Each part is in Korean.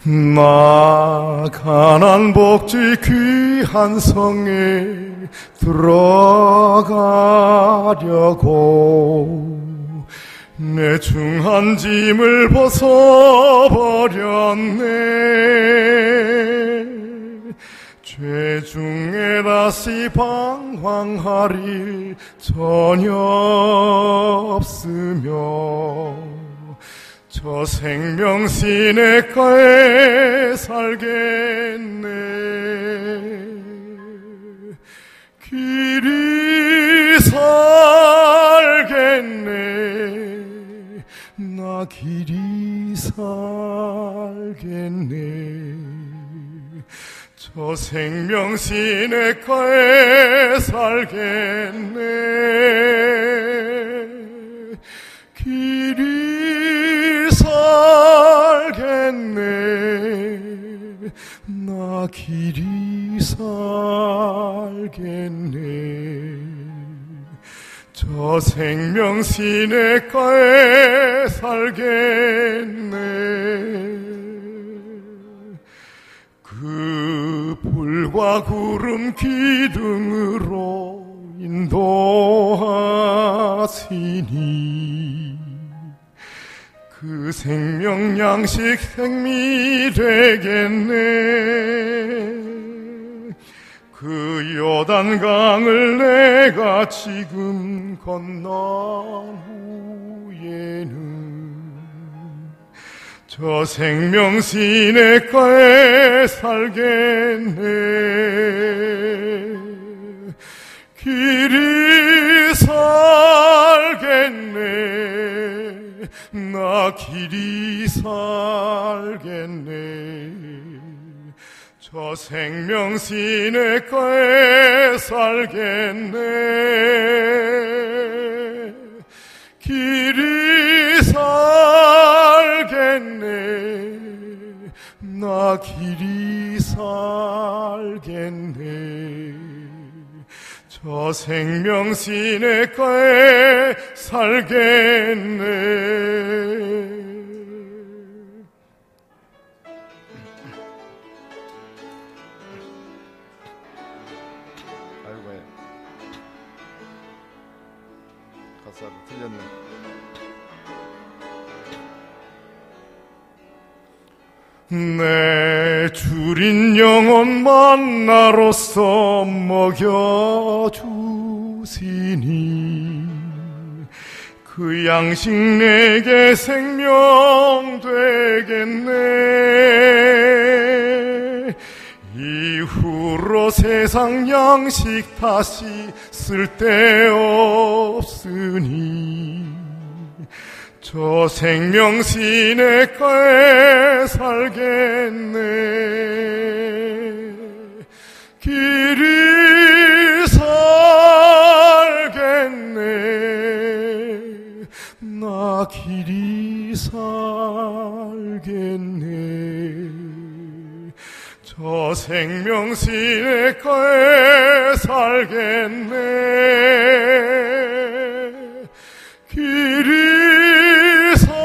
나 가난 복지 귀한 성에 들어가려고 내 중한 짐을 벗어버렸네. 죄 중에 다시 방황할 일 전혀 없으며 저 생명 시냇가에 살겠네. 길이 살겠네. 나 길이 살겠네. 저 생명 시냇가에 살겠네. 길이 살겠네. 나 길이 살겠네. 저 생명 시냇가에 살겠네. 그 불과 구름 기둥으로 인도하시니 그 생명 양식 생미 되겠네. 그 요단강을 내가 지금 건넌 후에는 저 생명 시냇가에 살겠네. 길이 살겠네. 나 길이 살겠네. 저 생명 시냇가에 살겠네. 길이 살겠네. 나 길이 살겠네. 저 생명 시냇가에 살겠네. 가사를 틀렸네. 내 주린 영혼 만나로서 먹여주시니 그 양식 내게 생명 되겠네. 이후로 세상 양식 다시 쓸데없으니 저 생명 시냇가에 살겠네. 길이 살겠네. 나 길이 살겠네. 저 생명 시냇가에 살겠네. 길이 살겠네.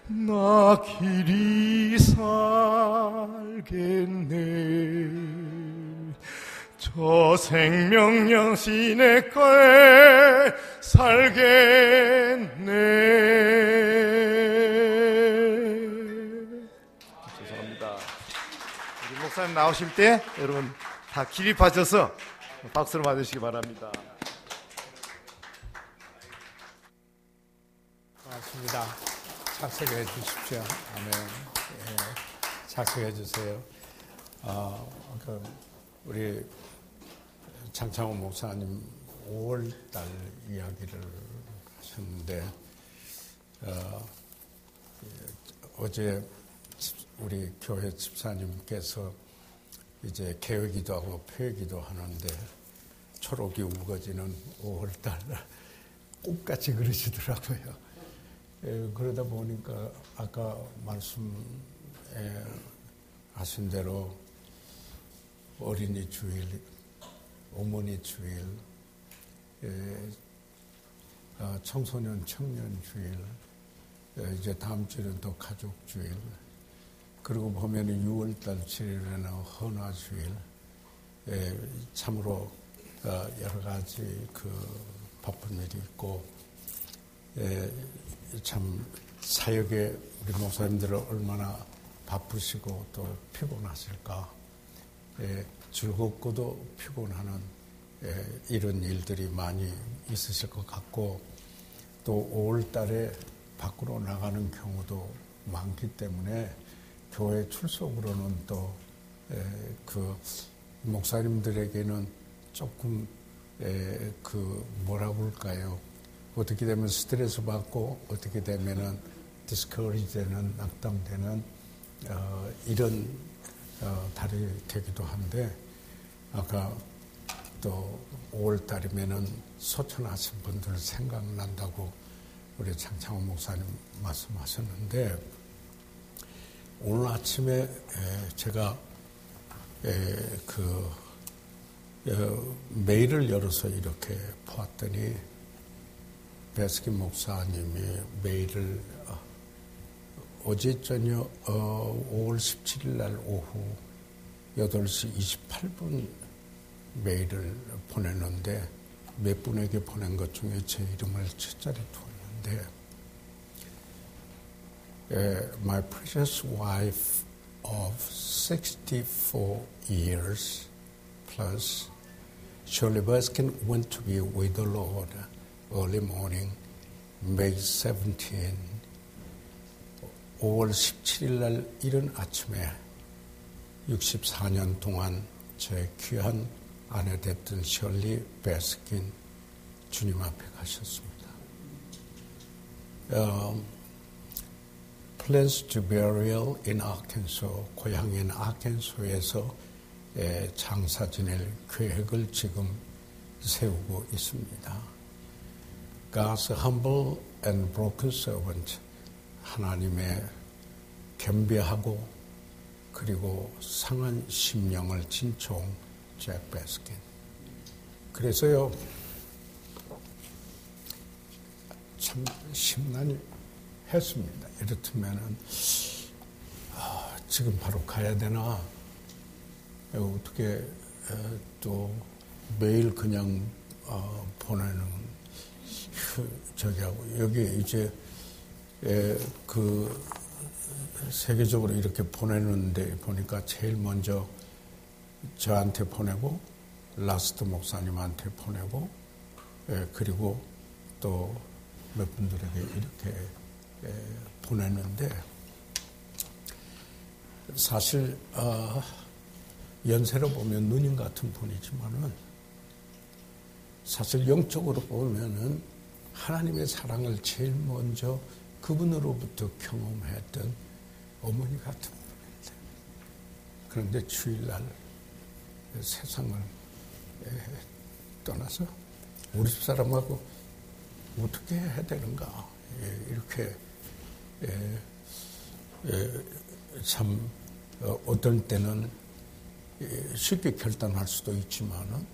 나 길이 살겠네. 저 생명 시냇가에 살겠네. 죄송합니다. 우리 목사님 나오실 때 여러분 다 기립하셔서 박수를 맞으시기 바랍니다. 고맙습니다. 착석해 주십시오. 아멘. 예, 착석해 주세요. 우리 장창호 목사님 5월달 이야기를 하셨는데 어제 우리 교회 집사님께서 이제 개회기도 하고 폐회기도 하는데 초록이 우거지는 5월달 꽃같이 그러시더라고요. 그러다 보니까 아까 말씀하신 대로 어린이 주일, 어머니 주일, 청소년 청년 주일 이제 다음 주에는 또 가족주일, 그리고 보면은 6월달 7일에는 헌화주일, 참으로 여러 가지 그 바쁜 일이 있고, 참 사역에 우리 목사님들은 얼마나 바쁘시고 또 피곤하실까. 즐겁고도 피곤하는 이런 일들이 많이 있으실 것 같고, 또 5월 달에 밖으로 나가는 경우도 많기 때문에 교회 출석으로는 또 그 목사님들에게는 조금 그 뭐라고 할까요? 어떻게 되면 스트레스 받고 어떻게 되면은 디스커리지 되는, 낙담되는 이런 달이 되기도 한데, 아까 또 5월 달이면은 소천하신 분들 생각난다고 우리 장창호 목사님 말씀하셨는데, 오늘 아침에 제가 그 메일을 열어서 이렇게 보았더니 베스킨 목사님이 메일을 어제 저녁 5월 17일 날 오후 8시 28분 메일을 보냈는데, 몇 분에게 보낸 것 중에 제 이름을 첫 자리 두었는데, My precious wife of 64 years plus, Shirley Baskin went to be with the Lord early morning, May 17, 5월 17일 날 이른 아침에 64년 동안 제 귀한 아내 됐던 셜리 베스킨 주님 앞에 가셨습니다. Plans to burial in Arkansas, 고향인 아켄소에서 장사 지낼 계획을 지금 세우고 있습니다. God's humble and broken servant, 하나님의 겸비하고 그리고 상한 심령을 진총 잭 베스킨. 그래서요, 참 심란히 했습니다. 이렇다면은 지금 바로 가야 되나? 어떻게 또 매일 그냥 보내는 저기하고, 여기 이제 그 세계적으로 이렇게 보내는데 보니까 제일 먼저 저한테 보내고 라스트 목사님한테 보내고, 그리고 또 몇 분들에게 이렇게 보내는데, 사실 연세로 보면 누님 같은 분이지만은 사실 영적으로 보면은 하나님의 사랑을 제일 먼저 그분으로부터 경험했던 어머니 같은 분인데, 그런데 주일날 세상을 떠나서 우리 집사람하고 어떻게 해야 되는가, 이렇게 참 어떨 때는 쉽게 결단할 수도 있지만은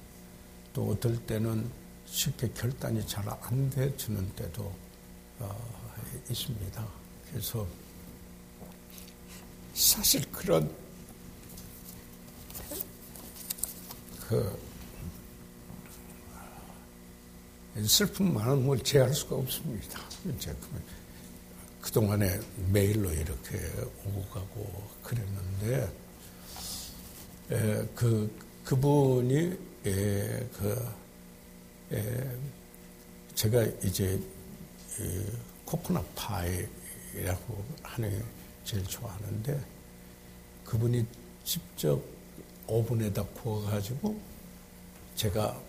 또 어떨 때는 쉽게 결단이 잘 안 되지는 때도 있습니다. 그래서 사실 그런 슬픔만은 뭘 제할 수가 없습니다. 이제 그동안에 메일로 이렇게 오고 가고 그랬는데, 그분이 제가 이제 코코넛 파이라고 하는 게 제일 좋아하는데, 그분이 직접 오븐에다 구워가지고 제가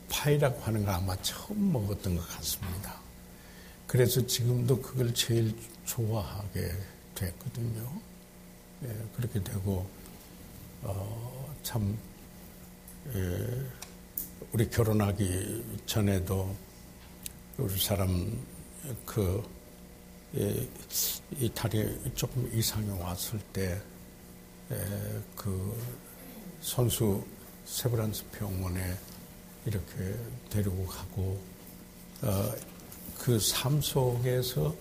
파이라고 하는 거 아마 처음 먹었던 것 같습니다. 그래서 지금도 그걸 제일 좋아하게 됐거든요. 그렇게 되고, 참, 우리 결혼하기 전에도 우리 사람 이 다리 조금 이상이 왔을 때, 그 선수 세브란스 병원에 이렇게 데리고 가고, 그 삶 속에서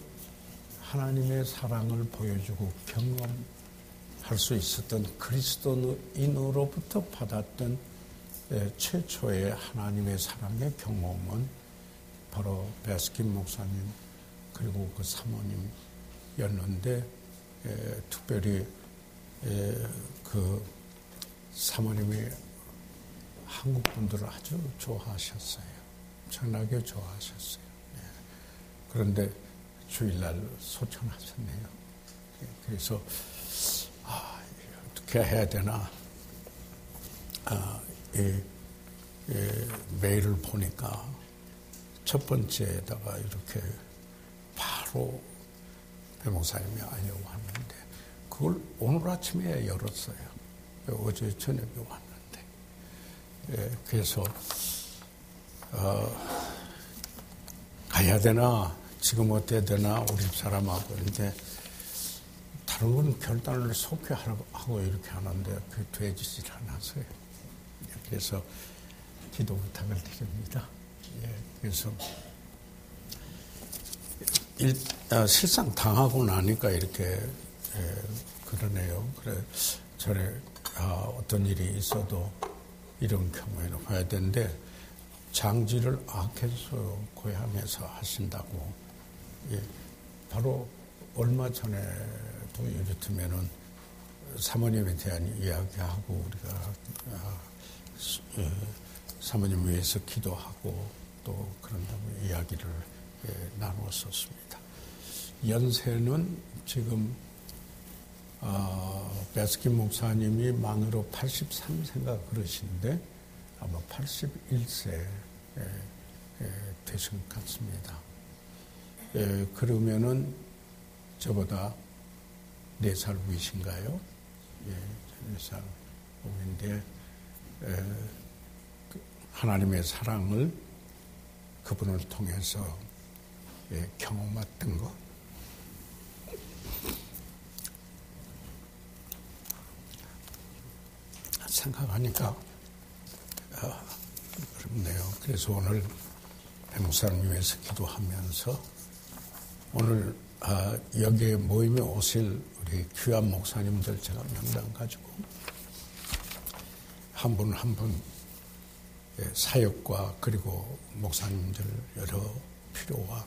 하나님의 사랑을 보여주고 경험할 수 있었던 그리스도인으로부터 받았던 최초의 하나님의 사랑의 경험은 바로 베스킨 목사님 그리고 그 사모님이었는데, 특별히 그 사모님이 한국 분들을 아주 좋아하셨어요. 엄청나게 좋아하셨어요. 그런데 주일날 소천하셨네요. 그래서 어떻게 해야 되나, 메일을 보니까 첫 번째에다가 이렇게 바로 배 목사님이 알려고 하는데, 그걸 오늘 아침에 열었어요. 어제 저녁에 왔는데. 그래서 가야 되나, 지금 어때야 되나, 우리 사람하고. 이제 다른 건 결단을 속히 하고 이렇게 하는데 그게 되지질 않았어요. 그래서 기도 부탁을 드립니다. 그래서 실상 당하고 나니까 이렇게 그러네요. 그래, 전에 어떤 일이 있어도 이런 경우에는 해야 되는데, 장지를 아케소 고향에서 하신다고. 바로 얼마 전에도 이렇다면은 사모님에 대한 이야기하고 우리가 사모님 위해서 기도하고 또 그런 다음에 이야기를 나누었었습니다. 연세는 지금 베스킨 목사님이 만으로 83세인가 그러신데 아마 81세 되신 것 같습니다. 그러면은 저보다 4살 위신가요? 4살 위인데, 하나님의 사랑을 그분을 통해서 경험했던 것. 생각하니까 어렵네요. 그래서 오늘 백목사님 위해서 기도하면서 오늘 여기에 모임에 오실 우리 귀한 목사님들 제가 명단 가지고 한 분 한 분 사역과 그리고 목사님들 여러 필요와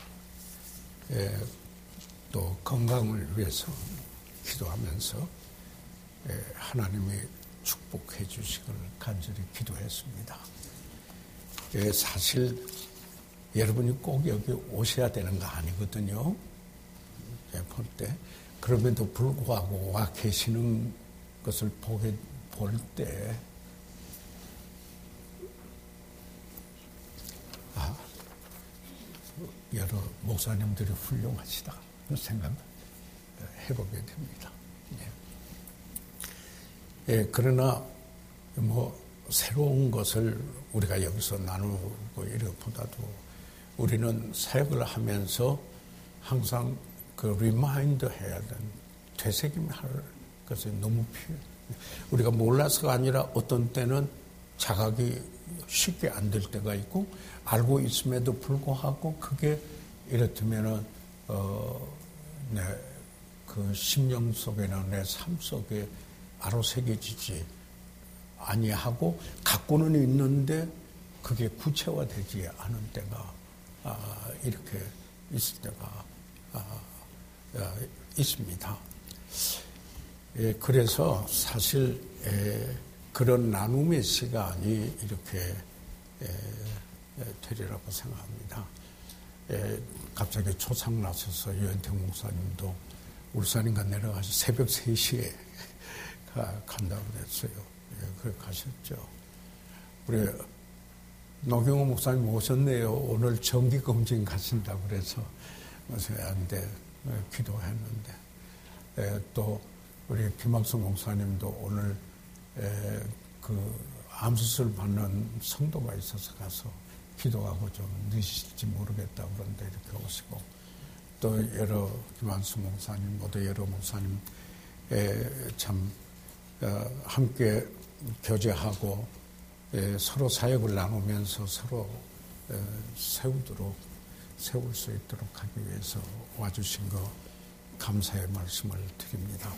또 건강을 위해서 기도하면서 하나님이 축복해 주시길 간절히 기도했습니다. 사실 여러분이 꼭 여기 오셔야 되는 거 아니거든요. 볼 때. 그럼에도 불구하고 와 계시는 것을 볼 때, 여러 목사님들이 훌륭하시다 생각을 해보게 됩니다. 그러나 새로운 것을 우리가 여기서 나누고 이것보다도 우리는 사역을 하면서 항상 리마인드 해야 되는, 되새김할 것이 너무 필요해요. 우리가 몰라서가 아니라 어떤 때는 자각이 쉽게 안 될 때가 있고, 알고 있음에도 불구하고 그게 이렇다면은 내 그 심령 속에나 내 삶 속에 아로새겨지지 아니하고, 갖고는 있는데 그게 구체화되지 않은 때가 이렇게 있을 때가 있습니다. 그래서 사실 그런 나눔의 시간이 이렇게 되리라고 생각합니다. 갑자기 초상 나셔서 유현택 목사님도 울산인가 내려가서 새벽 3시에 간다고 그랬어요. 그렇게 가셨죠. 우리 노경호 목사님 오셨네요. 오늘 정기검진 가신다고 그래서 안돼 기도했는데, 또 우리 김학수 목사님도 오늘 그 암수술 받는 성도가 있어서 가서 기도하고 좀 늦으실지 모르겠다 그런데 이렇게 오시고, 또 여러 김한수 목사님 모두 여러 목사님 참 함께 교제하고 서로 사역을 나누면서 서로 세울 수 있도록 하기 위해서 와주신 거 감사의 말씀을 드립니다.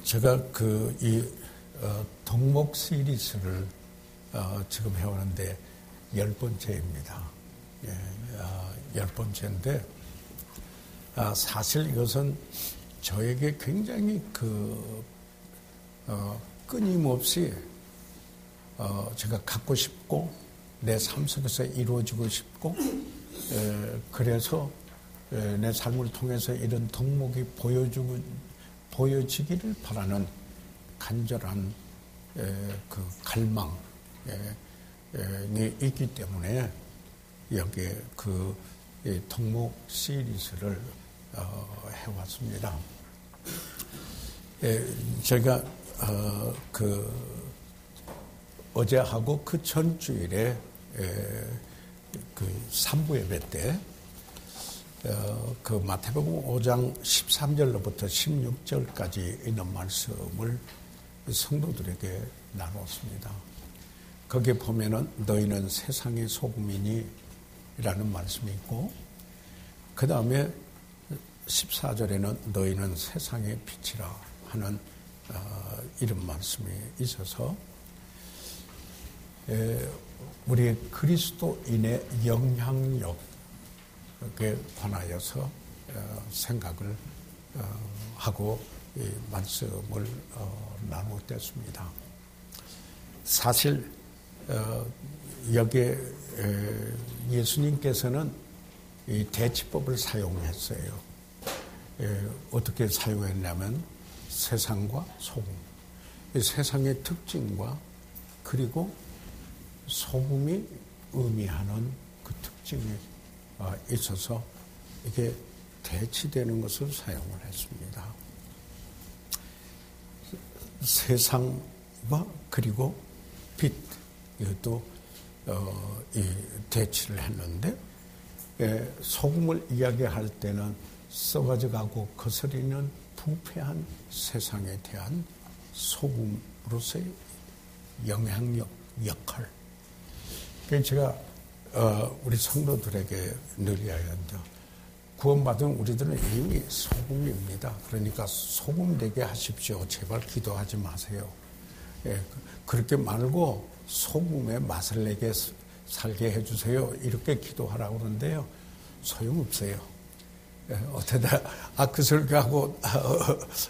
제가 덕목 시리즈를 지금 해오는데 10번째입니다. 10번째인데, 사실 이것은 저에게 굉장히 끊임없이 제가 갖고 싶고 내 삶 속에서 이루어지고 싶고 그래서 내 삶을 통해서 이런 덕목이 보여지기를 바라는 간절한 그 갈망이 있기 때문에 여기에 덕목 시리즈를 해왔습니다. 제가 어제하고 그 전주일에 그 3부 예배 때 그 마태복음 5장 13절로부터 16절까지 있는 말씀을 성도들에게 나눴습니다. 거기에 보면은 너희는 세상의 소금이니 라는 말씀이 있고, 그 다음에 14절에는 너희는 세상의 빛이라 하는 이런 말씀이 있어서 우리 그리스도인의 영향력에 관하여서 생각을 하고 이 말씀을 나누었습니다. 사실 여기에 예수님께서는 이 대치법을 사용했어요. 어떻게 사용했냐면 세상과 소금, 이 세상의 특징과 그리고 소금이 의미하는 그 특징이 있어서 이게 대치되는 것을 사용을 했습니다. 세상과 그리고 빛, 이것도 이 대치를 했는데, 소금을 이야기할 때는 썩어져 가고 거스리는 부패한 세상에 대한 소금으로서의 영향력, 역할. 그래서 제가 우리 성도들에게 늘 이야기한다. 구원받은 우리들은 이미 소금입니다. 그러니까 소금 되게 하십시오. 제발 기도하지 마세요. 그렇게 말고 소금의 맛을 내게 살게 해주세요. 이렇게 기도하라고 그러는데요. 소용없어요. 어쩌다 그 설교하고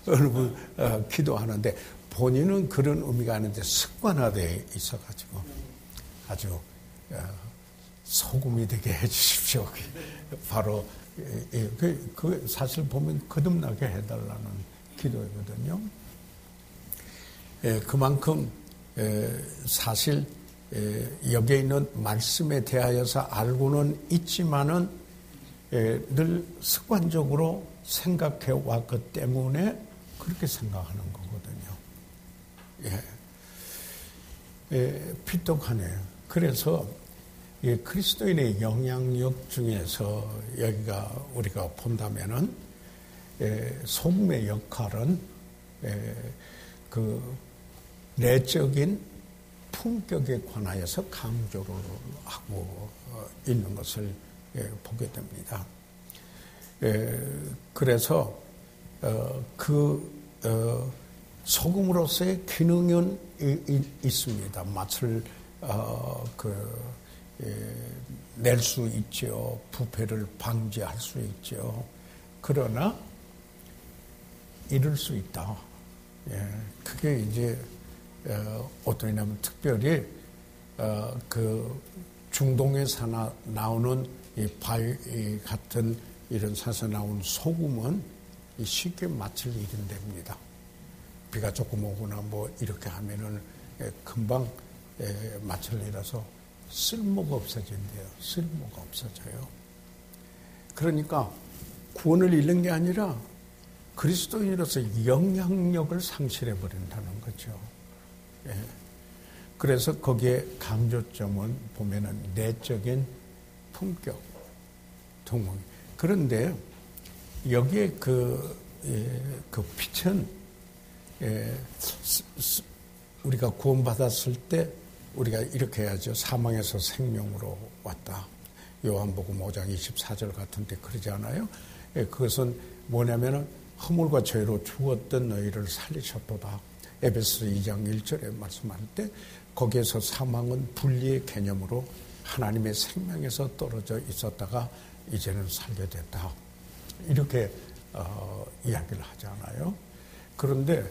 어느 분 기도하는데 본인은 그런 의미가 아닌데 습관화되어 있어가지고 아주 소금이 되게 해주십시오. 바로 그 사실 보면 거듭나게 해달라는 기도이거든요. 그만큼 사실 여기에 있는 말씀에 대하여서 알고는 있지만은 늘 습관적으로 생각해 왔기 때문에 그렇게 생각하는 거거든요. 비똑하네요. 그래서 그리스도인의 영향력 중에서 여기가 우리가 본다면은 소금의 역할은 그 내적인 품격에 관하여서 강조를 하고 있는 것을 보게 됩니다. 그래서 소금으로서의 기능은 있습니다. 맛을 낼 수 있죠. 부패를 방지할 수 있죠. 그러나 잃을 수 있다. 그게 이제 어떤 이냐면 특별히 그 중동에서 나오는 이 바위 같은 이런 산에서 나온 소금은 쉽게 맛을 잃는답니다. 비가 조금 오거나 뭐 이렇게 하면은 금방 맛을 잃어서 쓸모가 없어진대요. 쓸모가 없어져요. 그러니까 구원을 잃는 게 아니라 그리스도인으로서 영향력을 상실해 버린다는 거죠. 그래서 거기에 강조점은 보면은 내적인 품격, 동문. 그런데 여기에 그 빛은 우리가 구원받았을 때 우리가 이렇게 해야죠. 사망에서 생명으로 왔다. 요한복음 5장 24절 같은데 그러지 않아요? 그것은 뭐냐면은 허물과 죄로 죽었던 너희를 살리셨도다. 에베소 2장 1절에 말씀할 때 거기에서 사망은 분리의 개념으로 하나님의 생명에서 떨어져 있었다가 이제는 살게 됐다. 이렇게 이야기를 하잖아요. 그런데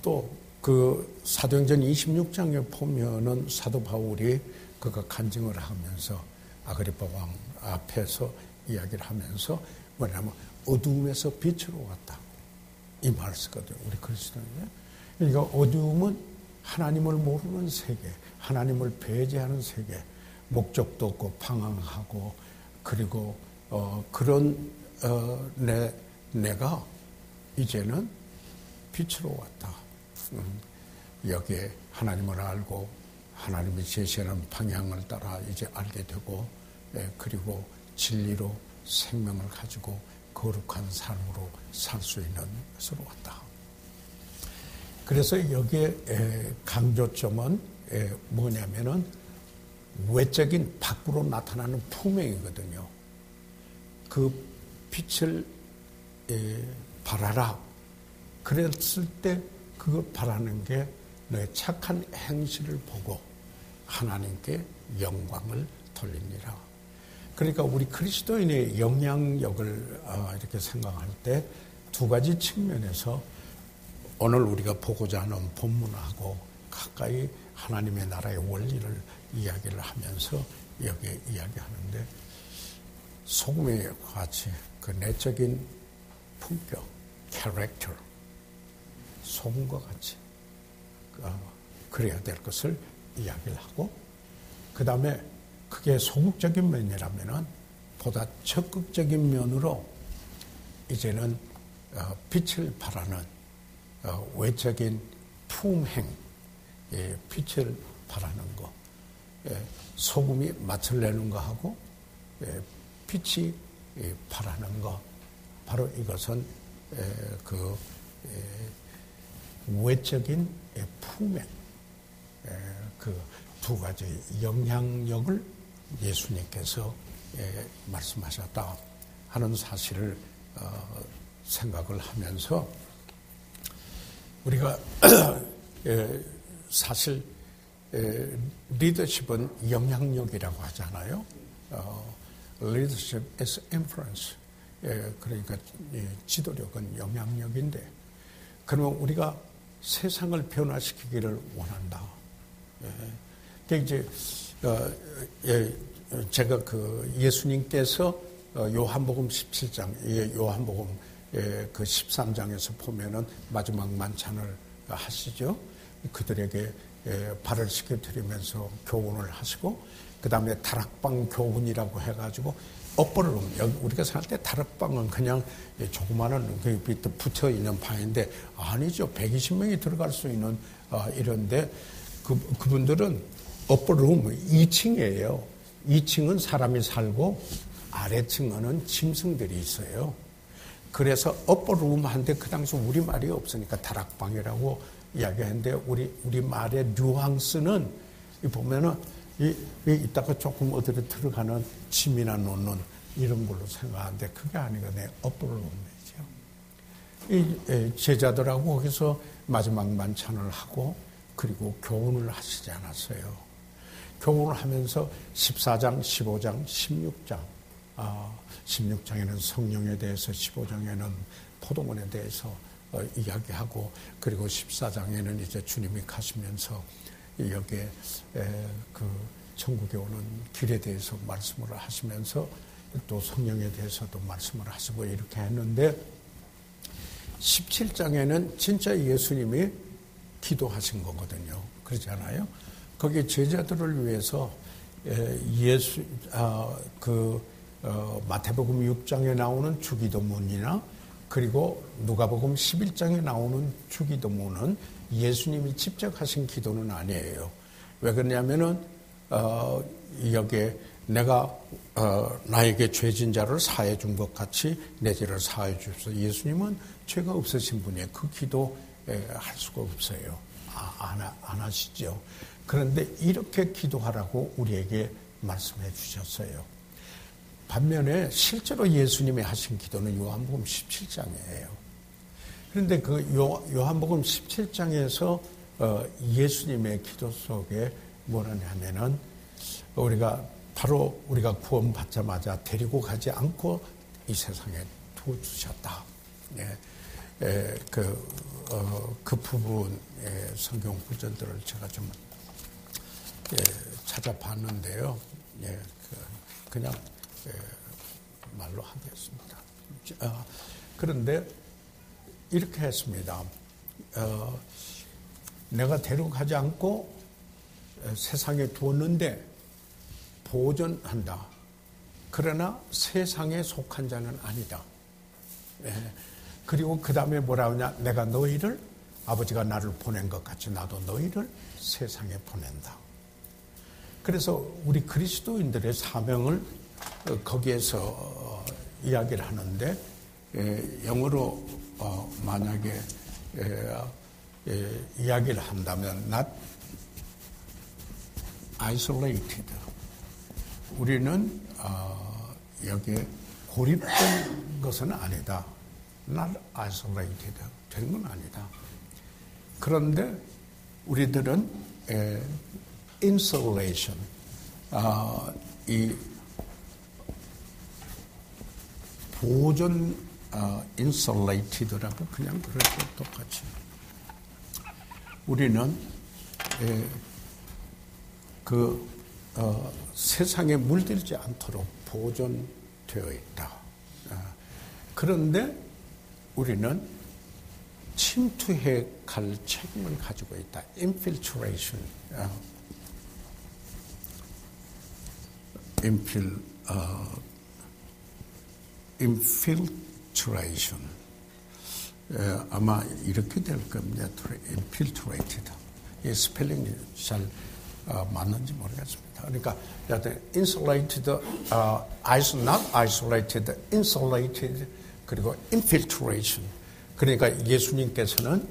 또 그 사도행전 26장에 보면은 사도 바울이 그가 간증을 하면서 아그리파 왕 앞에서 이야기를 하면서 뭐냐면 어두움에서 빛으로 왔다. 이 말을 쓰거든요. 우리 그리스도인들. 그러니까 어두움은 하나님을 모르는 세계, 하나님을 배제하는 세계, 목적도 없고 방황하고 그리고 그런 내가 이제는 빛으로 왔다. 여기에 하나님을 알고 하나님이 제시하는 방향을 따라 이제 알게 되고 그리고 진리로 생명을 가지고 거룩한 삶으로 살 수 있는 것으로 왔다. 그래서 여기에 강조점은 뭐냐면은 외적인 밖으로 나타나는 품행이거든요. 그 빛을 발하라. 그랬을 때 그걸 바라는 게 너의 착한 행실을 보고 하나님께 영광을 돌리니라. 그러니까 우리 그리스도인의 영향력을 이렇게 생각할 때 두 가지 측면에서 오늘 우리가 보고자 하는 본문하고 가까이 하나님의 나라의 원리를 이야기를 하면서 여기에 이야기하는데 소금의 같이 그 내적인 품격, 캐릭터, 소금과 같이 그래야 될 것을 이야기를 하고 그 다음에 그게 소극적인 면이라면은 보다 적극적인 면으로 이제는 빛을 발하는 외적인 품행, 빛을 발하는 거, 소금이 맛을 내는 거하고 빛이 발하는 거, 바로 이것은 그 외적인 품행, 그 두 가지 영향력을 예수님께서 말씀하셨다 하는 사실을 생각을 하면서 우리가 사실 리더십은 영향력이라고 하잖아요. Leadership is influence. 그러니까 지도력은 영향력인데 그러면 우리가 세상을 변화시키기를 원한다. 이제 제가 그 예수님께서 요한복음 17장, 요한복음 그 13장에서 보면은 마지막 만찬을 하시죠. 그들에게 발을 씻겨드리면서 교훈을 하시고, 그 다음에 다락방 교훈이라고 해가지고, upperroom, 우리가 생각할 때 다락방은 그냥 조그마한 그 밑에 붙어 있는 방인데, 아니죠. 120명이 들어갈 수 있는 이런데, 그분들은 upperroom 2층이에요. 2층은 사람이 살고, 아래층에는 짐승들이 있어요. 그래서 upperroom 한데 그 당시 우리말이 없으니까 다락방이라고 이야기하는데 우리 말의 뉘앙스는 보면은 이따가 조금 어디로 들어가는 짐이나 놓는 이런 걸로 생각하는데 그게 아니거든요. upperroom이죠. 이 제자들하고 거기서 마지막 만찬을 하고 그리고 교훈을 하시지 않았어요. 교훈을 하면서 14장, 15장, 16장 16장에는 성령에 대해서 15장에는 포도원에 대해서 이야기하고 그리고 14장에는 이제 주님이 가시면서 여기에 그 천국에 오는 길에 대해서 말씀을 하시면서 또 성령에 대해서도 말씀을 하시고 이렇게 했는데 17장에는 진짜 예수님이 기도하신 거거든요. 그렇잖아요. 거기 제자들을 위해서 마태복음 6장에 나오는 주기도문이나 그리고 누가복음 11장에 나오는 주기도문은 예수님이 직접 하신 기도는 아니에요. 왜 그러냐면은 여기에 내가 나에게 죄진 자를 사해 준 것 같이 내 죄를 사해 주소서. 예수님은 죄가 없으신 분이에요. 그 기도 할 수가 없어요. 안 하시죠. 그런데 이렇게 기도하라고 우리에게 말씀해 주셨어요. 반면에 실제로 예수님이 하신 기도는 요한복음 17장이에요. 그런데 그 요한복음 17장에서 예수님의 기도 속에 뭐라냐면은 우리가 구원받자마자 데리고 가지 않고 이 세상에 두어주셨다. 그 부분의 성경 구절들을 제가 좀 찾아봤는데요. 그냥 말로 하겠습니다. 그런데 이렇게 했습니다. 내가 데려가지 않고 세상에 두었는데 보존한다. 그러나 세상에 속한 자는 아니다. 그리고 그 다음에 뭐라 하냐? 내가 너희를 아버지가 나를 보낸 것 같이 나도 너희를 세상에 보낸다. 그래서 우리 그리스도인들의 사명을 거기에서 이야기를 하는데 영어로 만약에 이야기를 한다면 not isolated. 우리는 여기에 고립된 것은 아니다. not isolated. 된 건 아니다. 그런데 우리들은 insulation, 이 보존 insulated라고 그냥 그렇게 똑같이 우리는 세상에 물들지 않도록 보존되어 있다. 그런데 우리는 침투해 갈 책임을 가지고 있다. infiltration, infiltration. 아마 이렇게 될 겁니다. infiltrated. 이 스펠링이 잘 맞는지 모르겠습니다. 그러니까 insulated, not isolated, insulated, 그리고 infiltration. 그러니까 예수님께서는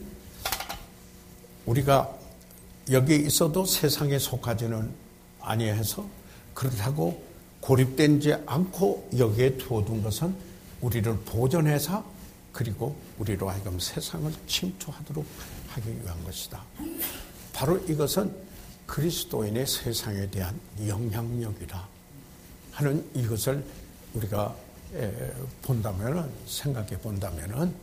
우리가 여기 있어도 세상에 속하지는 아니해서 그렇다고 고립되지 않고 여기에 두어둔 것은 우리를 보존해서 그리고 우리로 하여금 세상을 침투하도록 하기 위한 것이다. 바로 이것은 그리스도인의 세상에 대한 영향력이라 하는 이것을 우리가 생각해 본다면은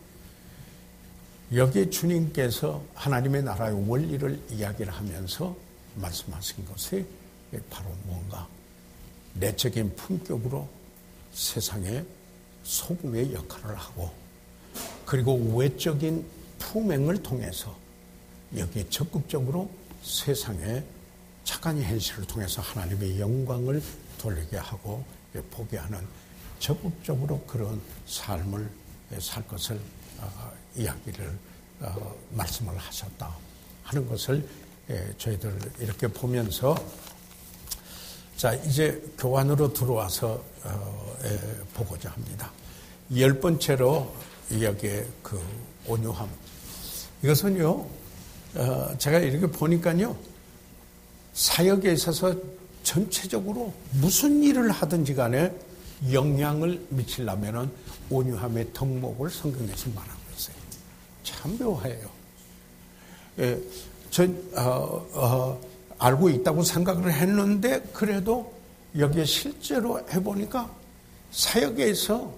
여기 주님께서 하나님의 나라의 원리를 이야기를 하면서 말씀하신 것이 바로 뭔가 내적인 품격으로 세상에 소금의 역할을 하고 그리고 외적인 품행을 통해서 여기에 적극적으로 세상에 착한 현실을 통해서 하나님의 영광을 돌리게 하고 보게 하는 적극적으로 그런 삶을 살 것을 이야기를 말씀을 하셨다 하는 것을 저희들 이렇게 보면서 자 이제 교환으로 들어와서 보고자 합니다. 10번째로 여기에 그 온유함. 이것은요 제가 이렇게 보니까요 사역에 있어서 전체적으로 무슨 일을 하든지 간에 영향을 미치려면은 온유함의 덕목을 성경에서 말하고 있어요. 참 묘해요. 전 알고 있다고 생각을 했는데 그래도 여기에 실제로 해보니까 사역에서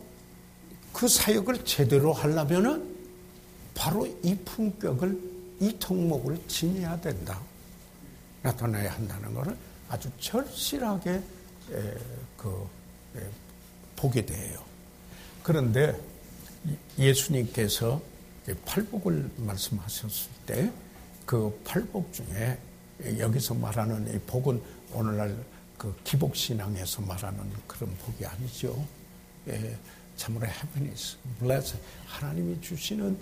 그 사역을 제대로 하려면은 바로 이 품격을, 이 덕목을 지녀야 된다. 나타나야 한다는 것을 아주 절실하게 보게 돼요. 그런데 예수님께서 팔복을 말씀하셨을 때 그 팔복 중에 여기서 말하는 이 복은 오늘날 그 기복신앙에서 말하는 그런 복이 아니죠. 참으로 happiness, blessed, 하나님이 주시는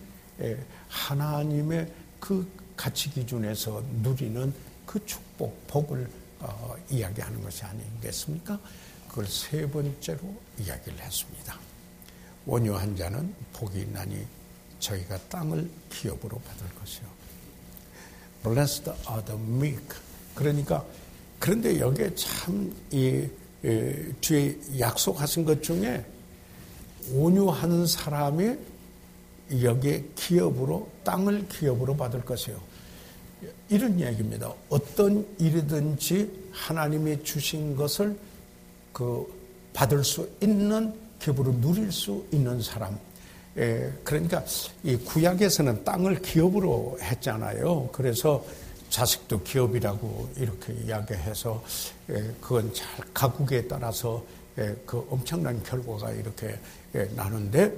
하나님의 그 가치 기준에서 누리는 그 축복, 복을 이야기하는 것이 아니겠습니까? 그걸 세 번째로 이야기를 했습니다. 온유한 자는 복이 있나니 저희가 땅을 기업으로 받을 것이요. Blessed are the meek. 그러니까 그런데 여기에 참 이 뒤에 약속하신 것 중에 온유한 사람이 여기에 기업으로 땅을 기업으로 받을 것이요. 이런 이야기입니다. 어떤 일이든지 하나님이 주신 것을 받을 수 있는 기업으로 누릴 수 있는 사람. 그러니까 이 구약에서는 땅을 기업으로 했잖아요. 그래서 자식도 기업이라고 이렇게 이야기해서 그건 잘 가국에 따라서 그 엄청난 결과가 이렇게 나는데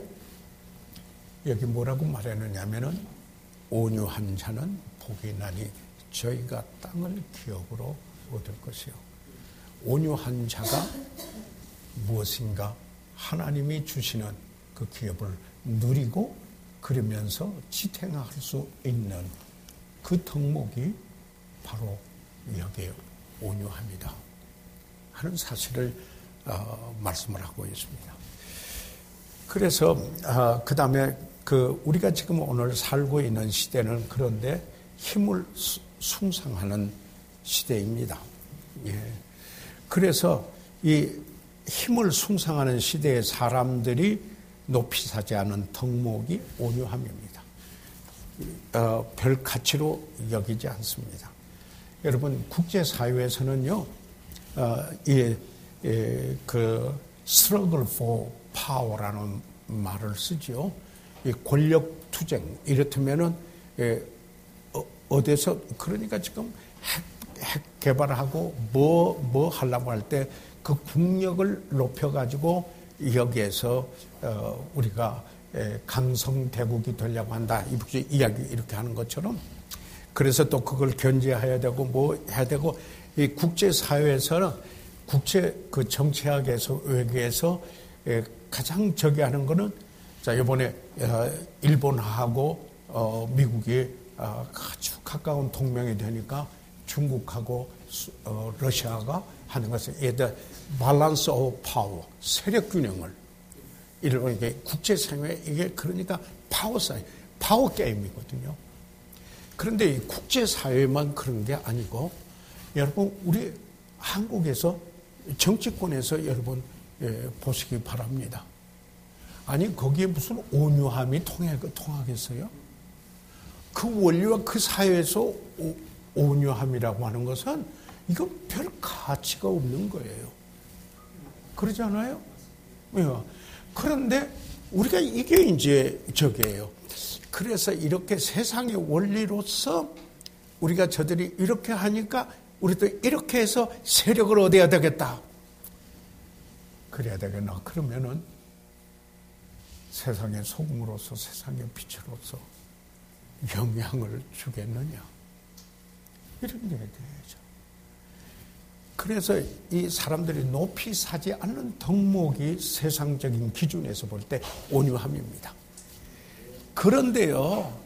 여기 뭐라고 말했느냐면은 온유한 자는 복이 나니 저희가 땅을 기업으로 얻을 것이요. 온유한 자가 무엇인가 하나님이 주시는 그 기업을 누리고 그러면서 지탱할 수 있는 그 덕목이 바로 여기에 온유함이다 하는 사실을 말씀을 하고 있습니다. 그래서 그 다음에 우리가 지금 오늘 살고 있는 시대는 그런데 힘을 숭상하는 시대입니다. 예. 그래서 이 힘을 숭상하는 시대의 사람들이 높이 사지 않은 덕목이 온유함입니다. 별 가치로 여기지 않습니다. 여러분 국제사회에서는요, 그 struggle for power라는 말을 쓰죠. 이 권력 투쟁 이렇다면은 어디서 그러니까 지금 핵 개발하고 뭐 하려고 할 때 그 국력을 높여가지고 여기에서 우리가 강성대국이 되려고 한다. 이야기 이렇게 하는 것처럼 그래서 또 그걸 견제해야 되고 뭐 해야 되고 이 국제사회에서는 그 정치학에서 외교에서 가장 저기 하는 거는 자 이번에 일본하고 미국이 아주 가까운 동맹이 되니까 중국하고 러시아가 하는 것은 얘들 밸런스 오브 파워 세력 균형을 이런 게 국제사회 이게 그러니까 파워 게임이거든요. 그런데 이 국제사회만 그런 게 아니고 여러분 우리 한국에서 정치권에서 여러분 보시기 바랍니다. 아니 거기에 무슨 온유함이 통하겠어요? 그 원리와 그 사회에서 온유함이라고 하는 것은 이건 별 가치가 없는 거예요. 그러지 않아요? 그런데 우리가 이게 이제 저게요. 그래서 이렇게 세상의 원리로서 우리가 저들이 이렇게 하니까 우리도 이렇게 해서 세력을 얻어야 되겠다. 그래야 되겠나? 그러면은 세상의 소금으로서 세상의 빛으로서 영향을 주겠느냐? 이런 얘기가 되죠. 그래서 이 사람들이 높이 사지 않는 덕목이 세상적인 기준에서 볼 때 온유함입니다. 그런데요,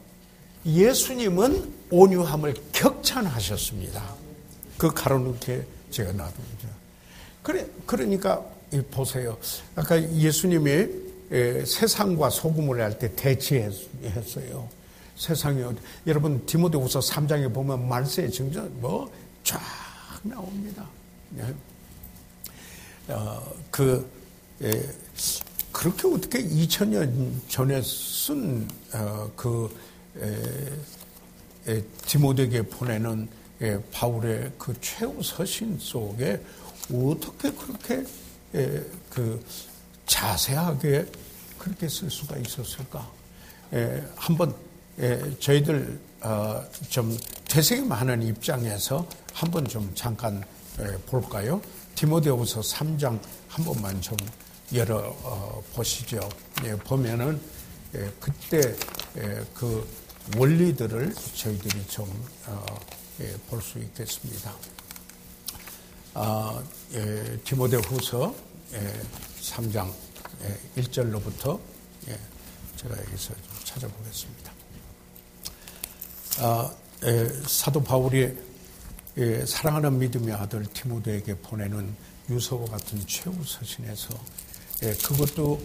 예수님은 온유함을 격찬하셨습니다. 그 가로놓게 제가 놔둡니다. 그러니까 보세요. 아까 예수님이 세상과 소금을 할 때 대치했어요. 세상이 여러분 디모데후서 3장에 보면 말세의 증전 쫙 나옵니다. 그렇게 어떻게 2000년 전에 쓴 디모데에게 보내는 바울의 그 최후 서신 속에 어떻게 그렇게 자세하게 그렇게 쓸 수가 있었을까? 한번 저희들 좀 되새김하는 입장에서 한번 좀 잠깐 볼까요? 디모데후서 3장 한 번만 좀 열어 보시죠. 보면은 그때 그 원리들을 저희들이 좀 볼 수 있겠습니다. 디모데후서 3장 1절로부터 제가 여기서 좀 찾아보겠습니다. 사도 바울이 사랑하는 믿음의 아들 디모데에게 보내는 유서와 같은 최후 서신에서 그것도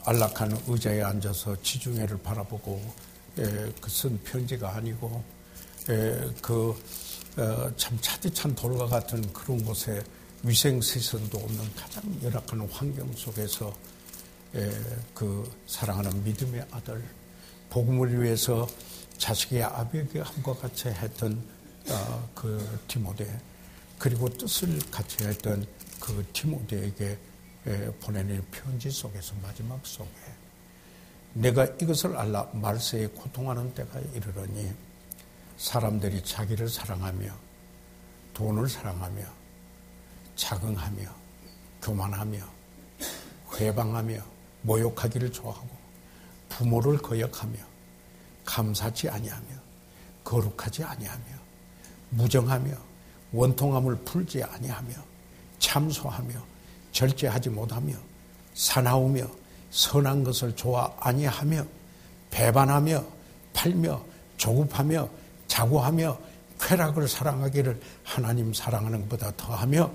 안락한 의자에 앉아서 지중해를 바라보고 그 쓴 편지가 아니고 참 차디찬 돌과 같은 그런 곳에 위생시설도 없는 가장 열악한 환경 속에서 그 사랑하는 믿음의 아들, 복음을 위해서 자식의 아버지에게 함과 같이 했던 그 디모데, 그리고 뜻을 같이 했던 그 디모데에게 보내는 편지 속에서 마지막 속에 내가 이것을 알라 말세에 고통하는 때가 이르러니 사람들이 자기를 사랑하며 돈을 사랑하며 자긍하며 교만하며 회방하며 모욕하기를 좋아하고 부모를 거역하며 감사치 아니하며 거룩하지 아니하며 무정하며 원통함을 풀지 아니하며 참소하며 절제하지 못하며 사나우며 선한 것을 좋아 아니하며 배반하며 팔며 조급하며 자고하며 쾌락을 사랑하기를 하나님 사랑하는 것보다 더하며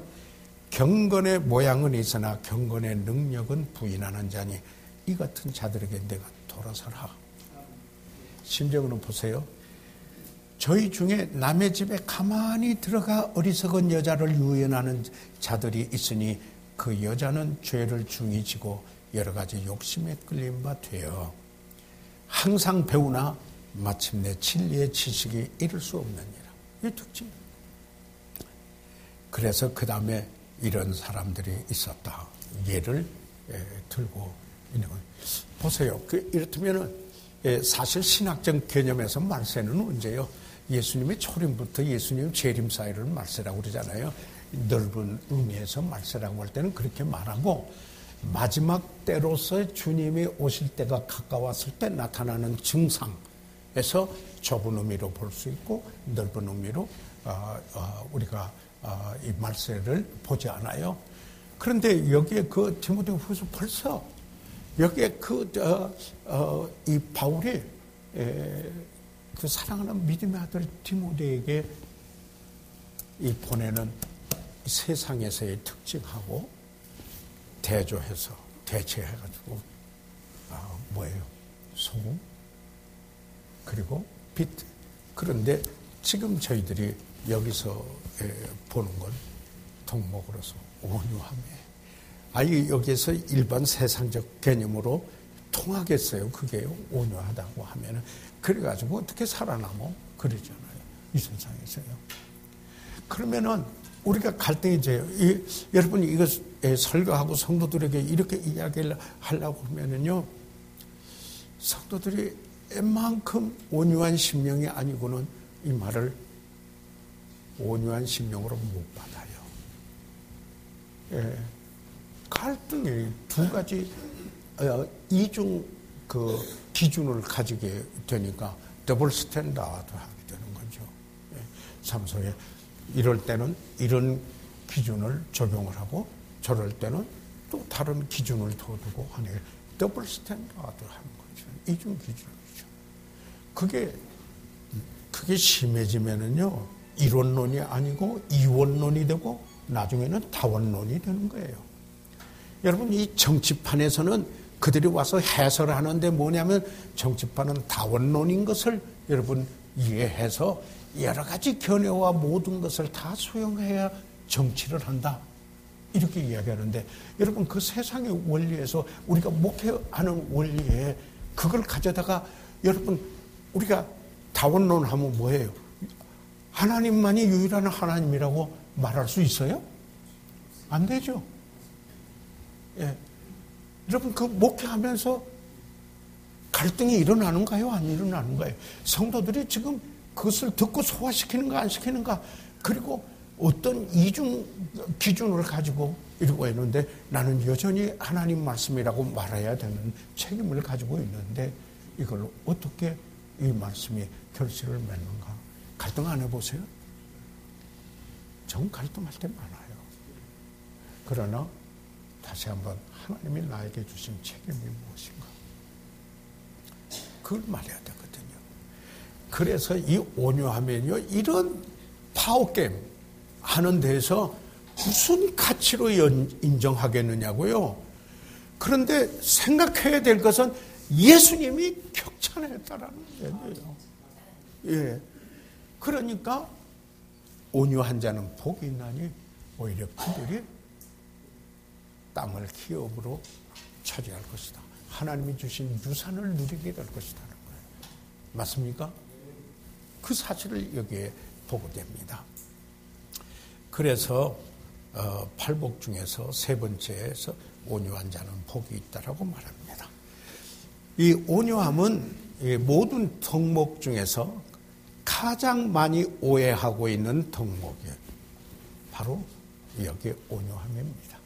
경건의 모양은 있으나 경건의 능력은 부인하는 자니 이 같은 자들에게 내가 돌아서라. 심정으로 보세요. 저희 중에 남의 집에 가만히 들어가 어리석은 여자를 유연하는 자들이 있으니 그 여자는 죄를 중히 지고 여러 가지 욕심에 끌린 바 되어 항상 배우나 마침내 진리의 지식이 이룰 수 없느니라. 이 특징. 그래서 그 다음에 이런 사람들이 있었다. 예를 들고 있는 거예요. 보세요. 이렇다면은 사실 신학적 개념에서 말세는 언제요? 예수님의 초림부터 예수님 재림 사이를 말세라고 그러잖아요. 넓은 의미에서 말세라고 할 때는 그렇게 말하고 마지막 때로서 주님이 오실 때가 가까웠을 때 나타나는 증상에서 좁은 의미로 볼 수 있고 넓은 의미로 우리가 이 말세를 보지 않아요. 그런데 여기에 그 디모데후서 벌써 여기에 이 바울이 그 사랑하는 믿음의 아들 디모데에게 이 보내는 세상에서의 특징하고 대조해서 대체해가지고 뭐예요? 소금 그리고 빛. 그런데 지금 저희들이 여기서 보는 건 덕목으로서 온유함에 아니 여기에서 일반 세상적 개념으로 통하겠어요. 그게 온유하다고 하면은 그래가지고 어떻게 살아남어? 그러잖아요. 이 세상에서요. 그러면은 우리가 갈등이 돼요. 여러분이 이거 설교하고 성도들에게 이렇게 이야기를 하려고 하면은요, 성도들이 웬만큼 온유한 심령이 아니고는 이 말을 온유한 심령으로 못 받아요. 갈등이 두 가지 이중 그 기준을 가지게 되니까 더블 스탠다드 하게 되는 거죠. 삶 속에 이럴 때는 이런 기준을 적용을 하고 저럴 때는 또 다른 기준을 더 두고 하는 게 더블 스탠다드 하는 거죠. 이중 기준이죠. 그게 심해지면은요, 이론론이 아니고 이원론이 되고 나중에는 다원론이 되는 거예요. 여러분, 이 정치판에서는 그들이 와서 해설하는데 뭐냐면 정치판은 다원론인 것을 여러분 이해해서 여러 가지 견해와 모든 것을 다 수용해야 정치를 한다. 이렇게 이야기하는데 여러분 그 세상의 원리에서 우리가 목회하는 원리에 그걸 가져다가 여러분 우리가 다원론 하면 뭐예요? 하나님만이 유일한 하나님이라고 말할 수 있어요? 안 되죠. 예. 여러분 그 목회하면서 갈등이 일어나는가요? 안 일어나는가요? 성도들이 지금 그것을 듣고 소화시키는가 안 시키는가, 그리고 어떤 이중 기준을 가지고 이러고 있는데 나는 여전히 하나님 말씀이라고 말해야 되는 책임을 가지고 있는데 이걸 어떻게 이 말씀이 결실을 맺는가? 갈등 안 해보세요? 전 갈등할 때 많아요. 그러나 다시 한번 하나님이 나에게 주신 책임이 무엇인가? 그걸 말해야 되거든요. 그래서 이 온유하면요, 이런 파워게임 하는 데서 무슨 가치로 인정하겠느냐고요. 그런데 생각해야 될 것은 예수님이 격찬했다라는 얘기예요. 예. 그러니까 온유한 자는 복이 있나니 오히려 그들이 땅을 기업으로 차지할 것이다. 하나님이 주신 유산을 누리게 될 것이라는 거예요. 맞습니까? 그 사실을 여기에 보고됩니다. 그래서 팔복 중에서 세 번째에서 온유한 자는 복이 있다라고 말합니다. 이 온유함은 모든 덕목 중에서 가장 많이 오해하고 있는 덕목이에요. 바로 여기 온유함입니다.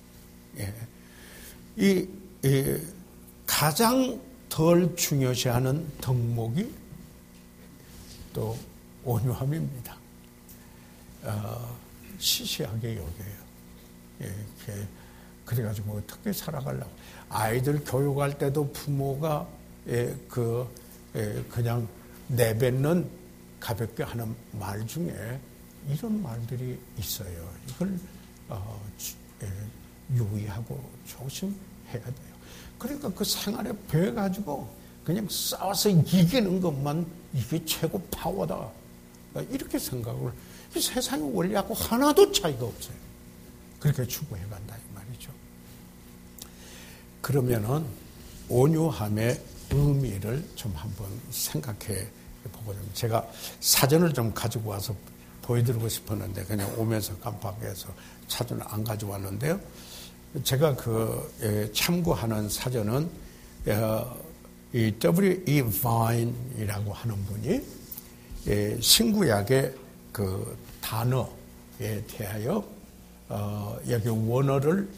예. 이 가장 덜 중요시하는 덕목이 또 온유함입니다. 시시하게 여겨요. 이렇게 그래가지고 어떻게 살아가려고 아이들 교육할 때도 부모가 그냥 내뱉는 가볍게 하는 말 중에 이런 말들이 있어요. 이걸 유의하고 조심해야 돼요. 그러니까 그 생활에 배워가지고 그냥 싸워서 이기는 것만 이게 최고 파워다. 이렇게 생각을 세상의 원리하고 하나도 차이가 없어요. 그렇게 추구해 간다 이 말이죠. 그러면은 온유함의 의미를 좀 한번 생각해 보고 제가 사전을 좀 가지고 와서 보여드리고 싶었는데 그냥 오면서 깜빡해서 사전을 안 가져왔는데요. 제가 참고하는 사전은 이 W.E. Vine이라고 하는 분이 신구약의 그 단어에 대하여 여기 원어를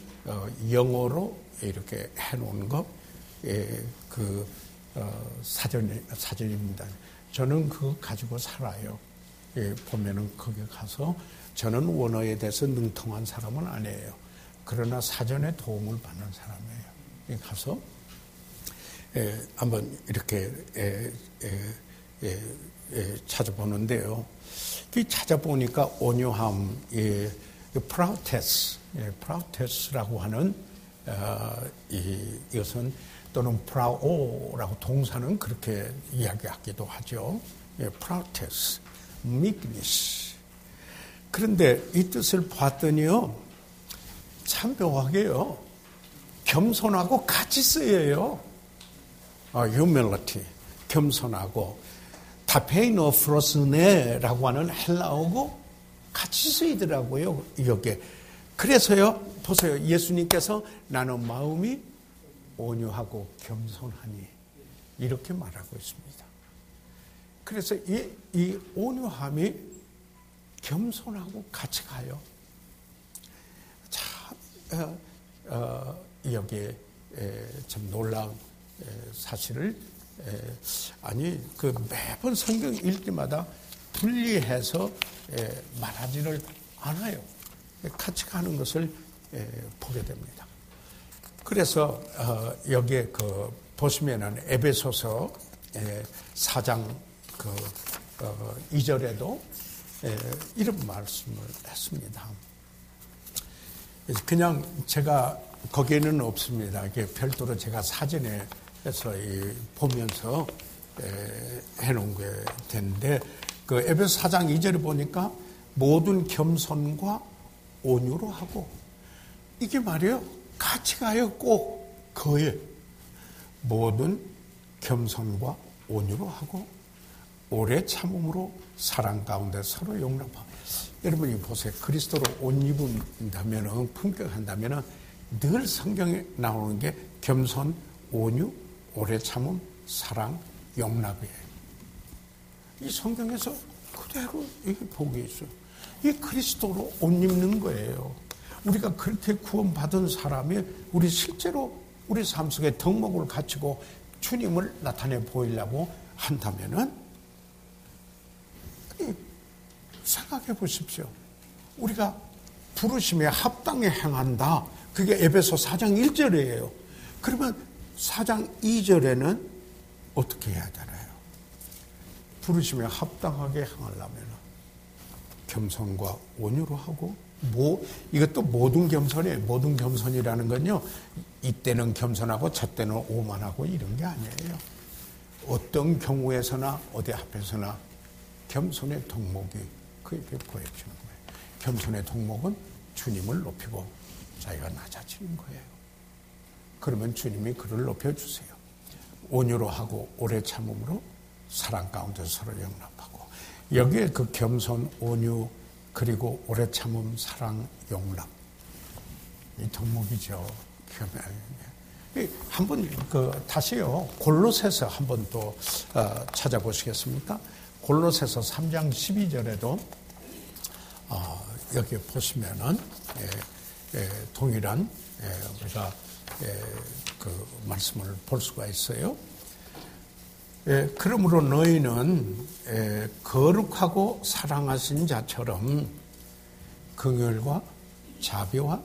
영어로 이렇게 해놓은 거 사전입니다. 저는 그거 가지고 살아요. 보면은 거기 가서 저는 원어에 대해서 능통한 사람은 아니에요. 그러나 사전에 도움을 받는 사람이에요. 가서 한번 이렇게 찾아보는데요. 찾아보니까 온유함, 프라우테스라고 하는 이것은 또는 프라오라고 동사는 그렇게 이야기하기도 하죠. 프라우테스, meekness. 그런데 이 뜻을 봤더니요, 참 묘하게요, 겸손하고 같이 쓰여요. humility, 겸손하고 타페이노프로스네라고 하는 헬라어고 같이 쓰이더라고요, 여기에. 그래서요, 보세요. 예수님께서 나는 마음이 온유하고 겸손하니 이렇게 말하고 있습니다. 그래서 이 온유함이 겸손하고 같이 가요. 참 여기에 참 놀라운 사실을 매번 성경 읽기마다 분리해서 말하지를 않아요. 같이 가는 것을 보게 됩니다. 그래서 여기에 보시면은 에베소서 4장 2절에도 이런 말씀을 했습니다. 그냥 제가 거기에는 없습니다. 이게 별도로 제가 사진에서 보면서 해놓은 게 되는데 그 에베소 4장 2절에 보니까 모든 겸손과 온유로 하고 이게 말이에요. 같이 가요. 꼭 거에 모든 겸손과 온유로 하고 오래 참음으로 사랑 가운데 서로 용납하며. 여러분이 보세요. 그리스도로 옷 입은다면 품격한다면 늘 성경에 나오는 게 겸손, 온유, 오래 참음, 사랑, 용납이에요. 이 성경에서 그대로 이게 복이 있어요. 이 그리스도로 옷 입는 거예요. 우리가 그렇게 구원받은 사람이 우리 실제로 우리 삶 속에 덕목을 갖추고 주님을 나타내 보이려고 한다면은 생각해 보십시오. 우리가 부르심에 합당히 행한다. 그게 에베소 4장 1절이에요. 그러면 4장 2절에는 어떻게 해야 되나요? 부르심에 합당하게 행하려면 겸손과 온유로 하고 이것도 모든 겸손이에요. 모든 겸손이라는 건요. 이때는 겸손하고 저때는 오만하고 이런 게 아니에요. 어떤 경우에서나 어디 앞에서나 겸손의 덕목이 그렇게 보여주는 거예요. 겸손의 덕목은 주님을 높이고 자기가 낮아지는 거예요. 그러면 주님이 그를 높여주세요. 온유로 하고 오래 참음으로 사랑 가운데 서로 용납하고, 여기에 그 겸손, 온유, 그리고 오래 참음, 사랑, 용납, 이 덕목이죠. 한번 다시요 골로새서 한번 또 찾아보시겠습니까? 골로새서 3장 12절에도 여기 보시면은 동일한 우리가 그 말씀을 볼 수가 있어요. 그러므로 너희는 거룩하고 사랑하신 자처럼 긍휼과 자비와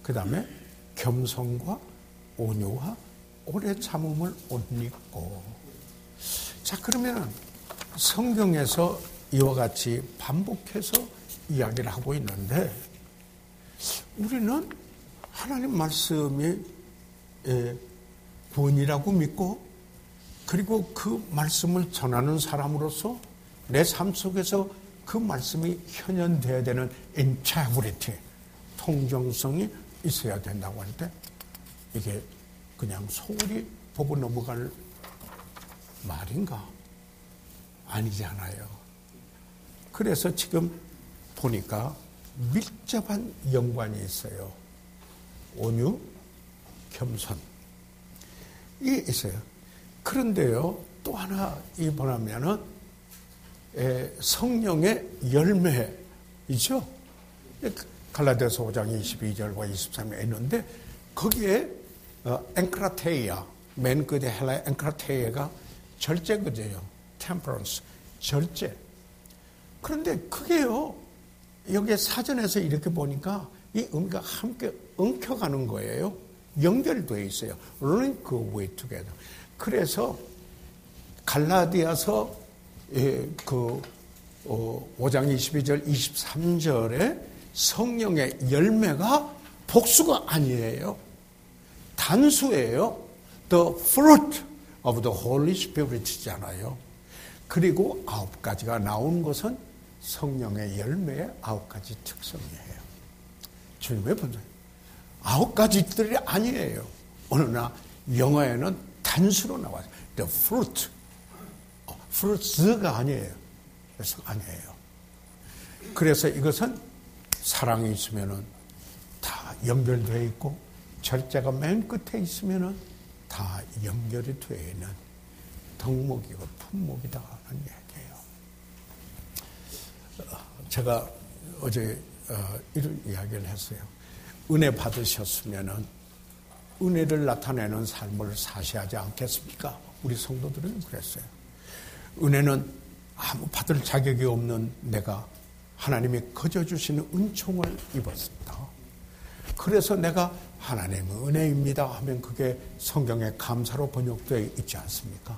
그 다음에 겸손과 온유와 오래 참음을 옷 입고. 자, 그러면 성경에서 이와 같이 반복해서 이야기를 하고 있는데, 우리는 하나님 말씀이 구원이라고 믿고, 그리고 그 말씀을 전하는 사람으로서 내 삶 속에서 그 말씀이 현현되어야 되는 integrity, 통정성이 있어야 된다고 할 때, 이게 그냥 소홀히 보고 넘어갈 말인가? 아니잖아요. 그래서 지금 보니까 밀접한 연관이 있어요. 온유, 겸손. 이게 있어요. 그런데요, 또 하나 이 보면은 성령의 열매이죠. 갈라디아서 5장 22절과 23절에 있는데, 거기에 앵크라테이아, 맨 끝에 헬라의 앵크라테이아가 절제거든요. temperance, 절제. 그런데 그게요, 여기 사전에서 이렇게 보니까 이 의미가 함께 엉켜가는 거예요. 연결되어 있어요. link way together. 그래서 갈라디아서 5장 22절, 23절에 성령의 열매가 복수가 아니에요. 단수예요. The fruit of the Holy Spirit잖아요. 그리고 9가지가 나온 것은 성령의 열매의 9가지 특성이에요. 주님의 본성. 9가지들이 아니에요. 어느나 영어에는 단수로 나와요. The fruit. fruits가 아니에요. 그래서 아니에요. 그래서 이것은 사랑이 있으면은 다 연결되어 있고, 절제가 맨 끝에 있으면은 다 연결이 되어 있는 덕목이고 품목이다 하는 얘기예요. 제가 어제 이런 이야기를 했어요. 은혜 받으셨으면은 은혜를 나타내는 삶을 사시하지 않겠습니까? 우리 성도들은 그랬어요. 은혜는 아무 받을 자격이 없는 내가 하나님이 거저 주시는 은총을 입었습니다. 그래서 내가 하나님의 은혜입니다 하면 그게 성경에 감사로 번역되어 있지 않습니까?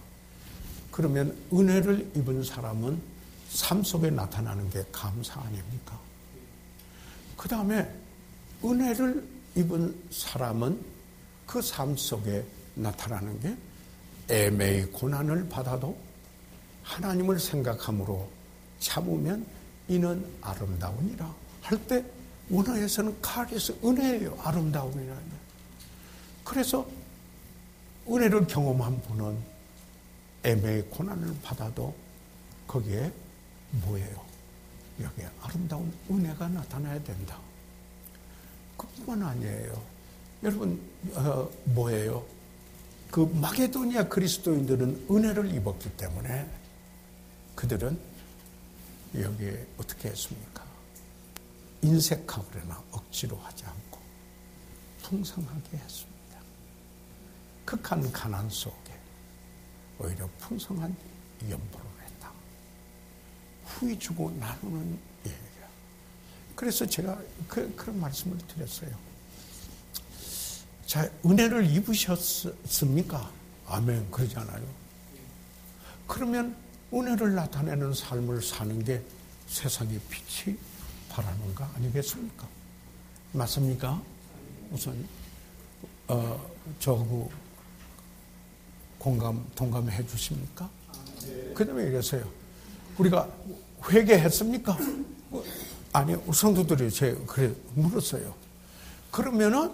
그러면 은혜를 입은 사람은 삶 속에 나타나는 게 감사 아닙니까? 그 다음에 은혜를 입은 사람은 그 삶 속에 나타나는 게 애매히 고난을 받아도 하나님을 생각함으로 참으면 이는 아름다우니라 할 때, 원어에서는 카리에서 은혜예요. 아름다움이라는. 그래서 은혜를 경험한 분은 애매히 고난을 받아도 거기에 뭐예요? 여기에 아름다운 은혜가 나타나야 된다. 그뿐만 아니에요. 여러분 뭐예요? 그 마게도니아 그리스도인들은 은혜를 입었기 때문에 그들은 여기에 어떻게 했습니까? 인색하거나 억지로 하지 않고 풍성하게 했습니다. 극한 가난 속에 오히려 풍성한 연보를 했다. 후히 주고 나누는 얘기야. 그래서 제가 그런 말씀을 드렸어요. 자, 은혜를 입으셨습니까? 아멘. 그러잖아요. 그러면 은혜를 나타내는 삶을 사는 게 세상의 빛이 바라는 거 아니겠습니까? 맞습니까? 우선 저하고 동감해 주십니까? 그 다음에 이랬어요. 우리가 회개했습니까? 아니, 우리 성도들이 그래 물었어요. 그러면은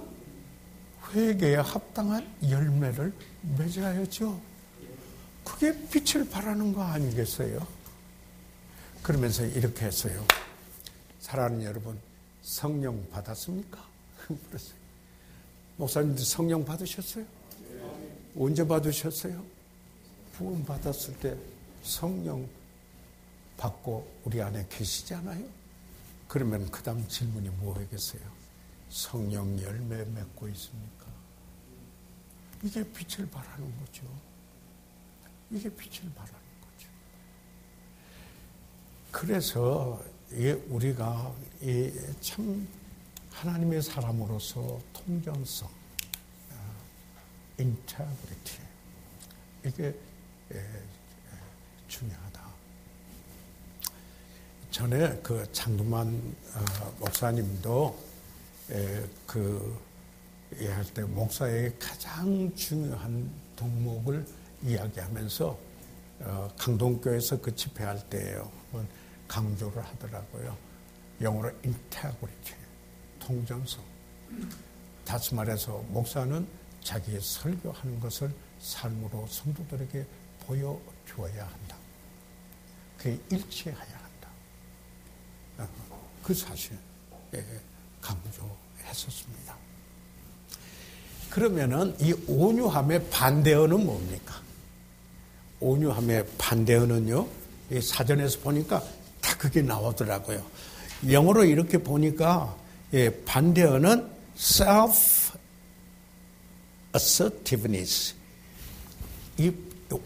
회개에 합당한 열매를 맺어야죠. 그게 빛을 발하는 거 아니겠어요? 그러면서 이렇게 했어요. 사랑하는 여러분, 성령 받았습니까? 물었어요. 목사님들 성령 받으셨어요? 언제 받으셨어요? 구원 받았을 때 성령 받고 우리 안에 계시잖아요. 그러면 그 다음 질문이 뭐겠어요? 성령 열매 맺고 있습니까? 이게 빛을 발하는 거죠. 이게 빛을 발하는 거죠. 그래서 우리가 참 하나님의 사람으로서 통전성, integrity, 이게 중요하다. 전에 그 장두만 목사님도 할 때 목사의 가장 중요한 덕목을 이야기하면서 강동교에서 그 집회할 때 강조를 하더라고요. 영어로 integrity, 통전성. 다시 말해서 목사는 자기의 설교하는 것을 삶으로 성도들에게 보여줘야 한다. 그게 일치해야 한다. 그 사실 강조했었습니다. 그러면은 이 온유함의 반대어는 뭡니까? 온유함의 반대어는요, 이 사전에서 보니까 다 그게 나오더라고요. 영어로 이렇게 보니까 반대어는 self-assertiveness. 이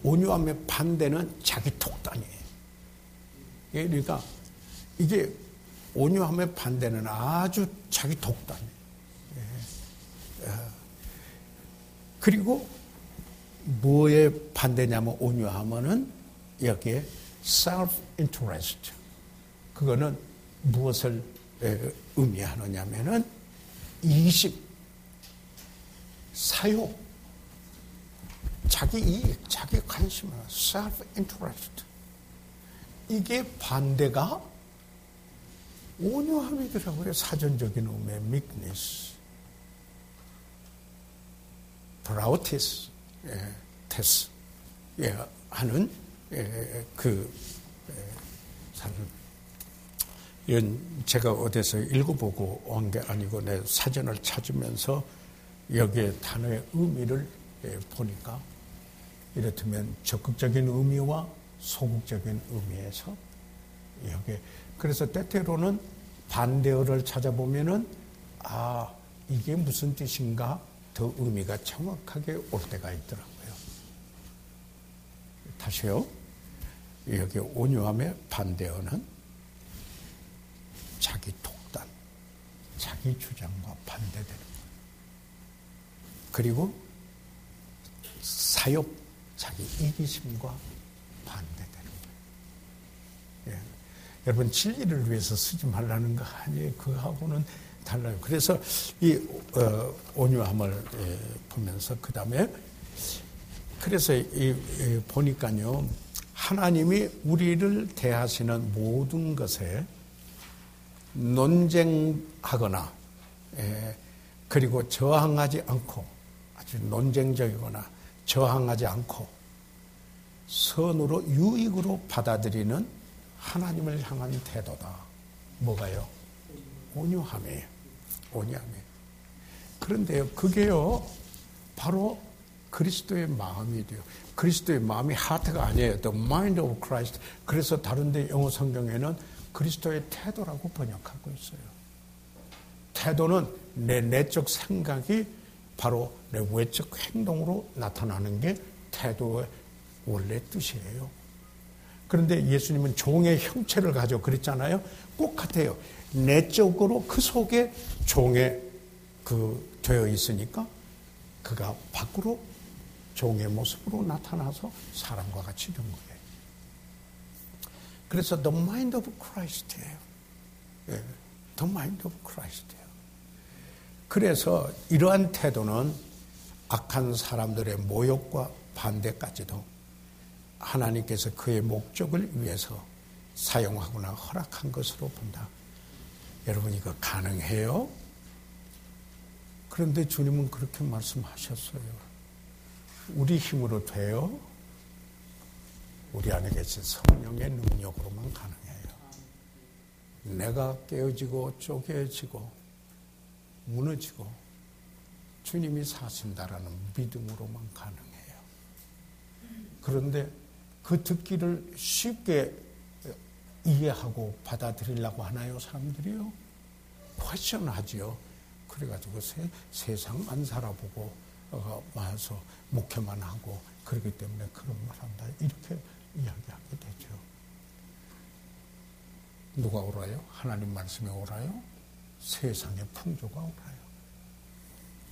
온유함의 반대는 자기 독단이에요. 그러니까 이게 온유함의 반대는 아주 자기 독단이에요. 그리고 뭐의 반대냐면 온유함은 여기에 self-interest. 그거는 무엇을 의미하느냐면은 이심, 사욕, 자기 이익, 자기 관심을 self-interest. 이게 반대가 온유함이더라고요. 사전적인 의미의 meekness. 브라우티스 테스 하는 이건 제가 어디서 읽어보고 온 게 아니고 내 사전을 찾으면서 여기에 단어의 의미를 보니까 이렇다면 적극적인 의미와 소극적인 의미에서 여기 그래서 때때로는 반대어를 찾아보면은 이게 무슨 뜻인가 더 의미가 정확하게 올 때가 있더라고요. 다시요. 여기 온유함의 반대어는 자기 독단, 자기 주장과 반대되는 거예요. 그리고 사욕, 자기 이기심과 반대되는 거예요. 여러분 진리를 위해서 쓰지 말라는 거 아니에요. 그거하고는 달라요. 그래서 이 온유함을 보면서 그 다음에 그래서 보니까요 하나님이 우리를 대하시는 모든 것에 논쟁하거나 그리고 저항하지 않고 아주 논쟁적이거나 저항하지 않고 선으로 유익으로 받아들이는 하나님을 향한 태도다. 뭐가요? 온유함이에요. 온유함이에요. 그런데요, 그게요, 바로 그리스도의 마음이 돼요. 그리스도의 마음이 하트가 아니에요. The mind of Christ. 그래서 다른데 영어 성경에는 그리스도의 태도라고 번역하고 있어요. 태도는 내 내적 생각이 바로 내 외적 행동으로 나타나는 게 태도의 원래 뜻이에요. 그런데 예수님은 종의 형체를 가지고 그랬잖아요. 꼭 같아요. 내적으로 그 속에 종의 되어 있으니까 그가 밖으로 종의 모습으로 나타나서 사람과 같이 된 거예요. 그래서 the mind of Christ예요. 예, the mind of Christ예요. 그래서 이러한 태도는 악한 사람들의 모욕과 반대까지도 하나님께서 그의 목적을 위해서 사용하거나 허락한 것으로 본다. 여러분 이거 가능해요? 그런데 주님은 그렇게 말씀하셨어요. 우리 힘으로 돼요? 우리 안에 계신 성령의 능력으로만 가능해요. 내가 깨어지고 쪼개지고 무너지고 주님이 사신다라는 믿음으로만 가능해요. 그런데 그 듣기를 쉽게 이해하고 받아들이려고 하나요, 사람들이요? 퀘스천하지요. 그래가지고 세상 안 살아보고 와서 목회만 하고 그렇기 때문에 그런 말 한다. 이렇게 이야기하게 되죠. 누가 옳아요? 하나님 말씀에 옳아요? 세상의 풍조가 옳아요.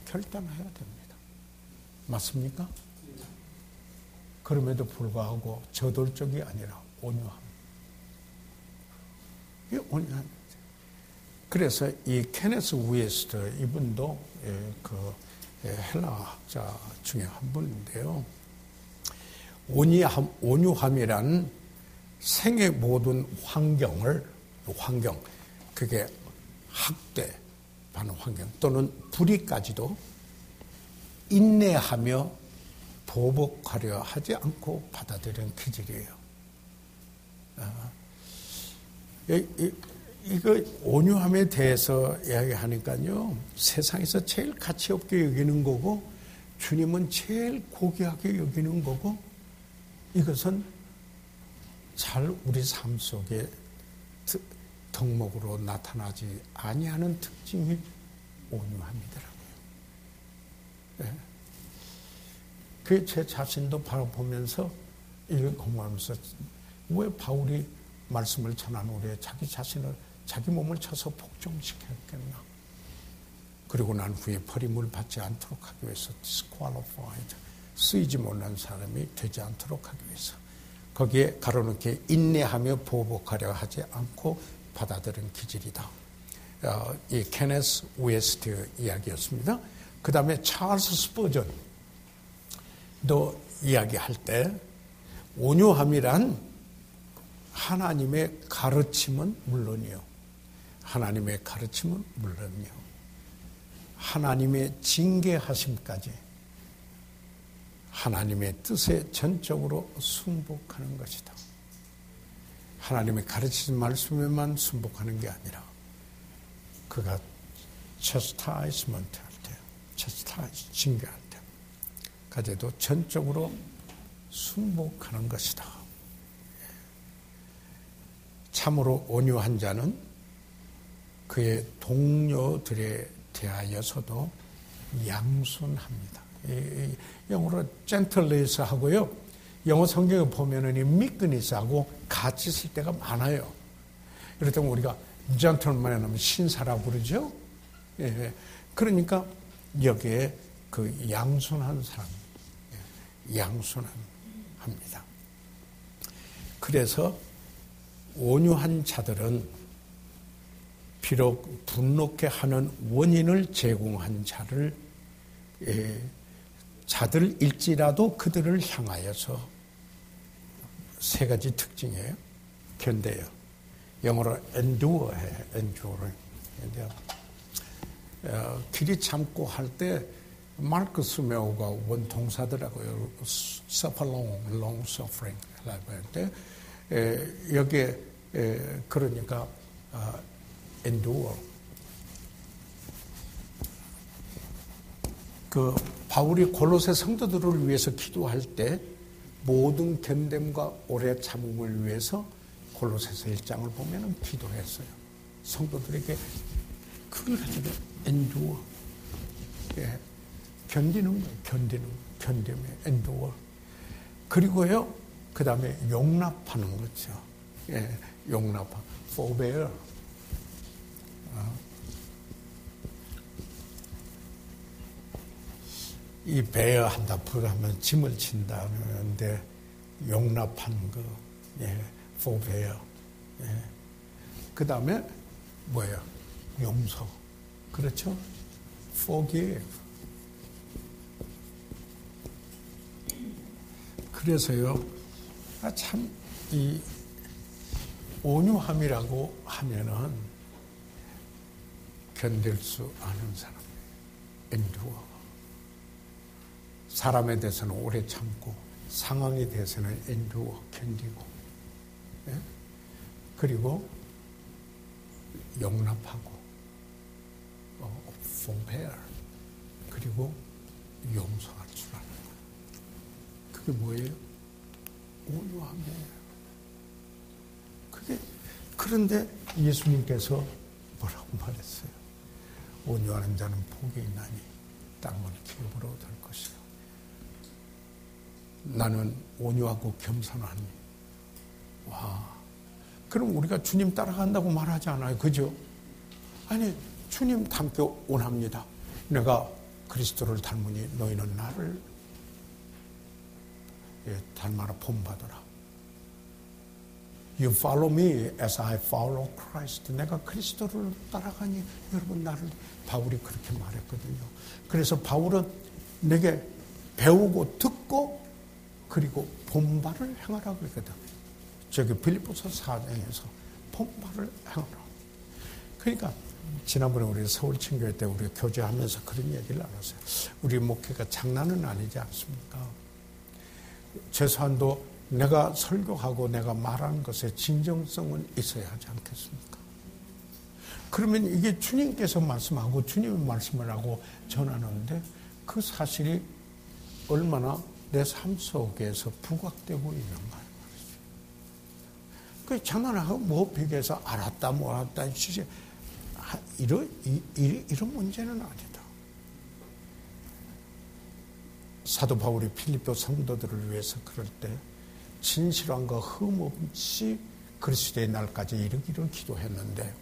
결단해야 됩니다. 맞습니까? 그럼에도 불구하고 저돌적이 아니라 온유함. 이 온유함. 그래서 이 케네스 위에스트 이분도 그 헬라 학자 중에 한 분인데요. 온유함이란 생의 모든 환경, 그게 학대받는 환경 또는 불의까지도 인내하며 보복하려 하지 않고 받아들이는 기질이에요. 이거 온유함에 대해서 이야기하니까요. 세상에서 제일 가치 없게 여기는 거고 주님은 제일 고귀하게 여기는 거고 이것은 잘 우리 삶 속에 덕목으로 나타나지 아니하는 특징이 온유함이더라고요. 네. 그 제 자신도 바라보면서 이걸 공부하면서 왜 바울이 말씀을 전한 후에 자기 자신을 자기 몸을 쳐서 복종시켰겠나. 그리고 난 후에 버림을 받지 않도록 하기 위해서 disqualified, 쓰이지 못한 사람이 되지 않도록 하기 위해서 거기에 가로놓게 인내하며 보복하려 하지 않고 받아들인 기질이다. 이 케네스 웨스트 이야기였습니다. 그 다음에 찰스 스퍼전도 이야기할 때 온유함이란 하나님의 가르침은 물론이요. 하나님의 가르침은 물론이요. 하나님의 징계하심까지 하나님의 뜻에 전적으로 순복하는 것이다. 하나님의 가르치신 말씀에만 순복하는 게 아니라 그가 chastisement 할 때, 징계할 때까지도 전적으로 순복하는 것이다. 참으로 온유한 자는 그의 동료들에 대하여서도 양순합니다. 영어로 gentleness 하고요. 영어 성경에 보면은 이 meekness하고 같이 쓸 때가 많아요. 이럴 때면 우리가 gentleman 하면 신사라고 그러죠. 예. 그러니까 여기에 그 양순한 사람, 양순합니다. 그래서 온유한 자들은 비록 분노케 하는 원인을 제공한 자들일지라도 그들을 향하여서 세 가지 특징이에요. 견뎌요. 영어로 endure 해요. enduring. 길이 참고 할 때 마르크스 메오가 원 동사더라고요. suffer long suffering 라고 할때 여기에 그러니까 endure. 그 바울이 골로새 성도들을 위해서 기도할 때 모든 견됨과 오래 참음을 위해서 골로새서 1장을 보면은 기도했어요. 성도들에게 그걸 가지고 endure. 예. 견디는 거예요. 견딤에 endure. 그리고요. 그 다음에 용납하는 거죠. 예. forbear. 이 배어한다, 불하면 짐을 친다는데 용납하는 거, 예, forbear. 예. 그 다음에 뭐예요? 용서. 그렇죠? forgive. 그래서요, 참 이 온유함이라고 하면은 견딜 수 않은 사람, endure. 사람에 대해서는 오래 참고 상황에 대해서는 endure, 견디고, 예? 그리고 용납하고, forbear, 그리고 용서할 줄 아는 것. 그게 뭐예요? 온유함이에요. 그런데 예수님께서 뭐라고 말했어요? 온유하는 자는 복이 있나니 땅을 기업으로 얻을 것이요. 나는 온유하고 겸손하니. 와, 그럼 우리가 주님 따라간다고 말하지 않아요, 그죠? 아니, 주님 닮게 원합니다. 내가 그리스도를 닮으니 너희는 나를 닮아라 본받아라. You follow me as I follow Christ. 내가 그리스도를 따라가니 여러분 나를, 바울이 그렇게 말했거든요. 그래서 바울은 내게 배우고 듣고 그리고 본바를 행하라고 그랬거든. 저기 빌립보서 4장에서 본바를 행하라. 그러니까 지난번에 우리 서울친교회 때 우리 교제하면서 그런 얘기를 나눴어요. 우리 목회가 장난은 아니지 않습니까? 최소한도 내가 설교하고 내가 말하는 것에 진정성은 있어야 하지 않겠습니까? 그러면 이게 주님께서 말씀하고 주님의 말씀을 하고 전하는데 그 사실이 얼마나 내 삶 속에서 부각되고 있는 거예요. 그 장난하고 뭐 비교해서 알았다 뭐 알았다 이런 문제는 아니다. 사도 바울이 필립보 성도들을 위해서 그럴 때 진실함과 흠없이 그리스도의 날까지 이르기를 기도했는데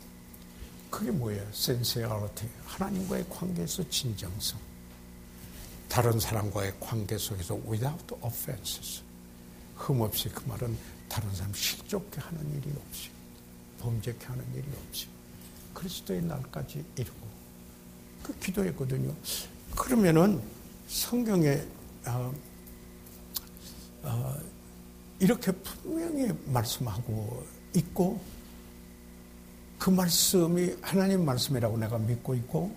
그게 뭐예요? sincerity, 하나님과의 관계에서 진정성, 다른 사람과의 관계 속에서 without offenses, 흠없이, 그 말은 다른 사람 실족케 하는 일이 없이, 범죄케 하는 일이 없이 그리스도의 날까지 이루고 그 기도했거든요. 그러면은 성경에 이렇게 분명히 말씀하고 있고 그 말씀이 하나님 말씀이라고 내가 믿고 있고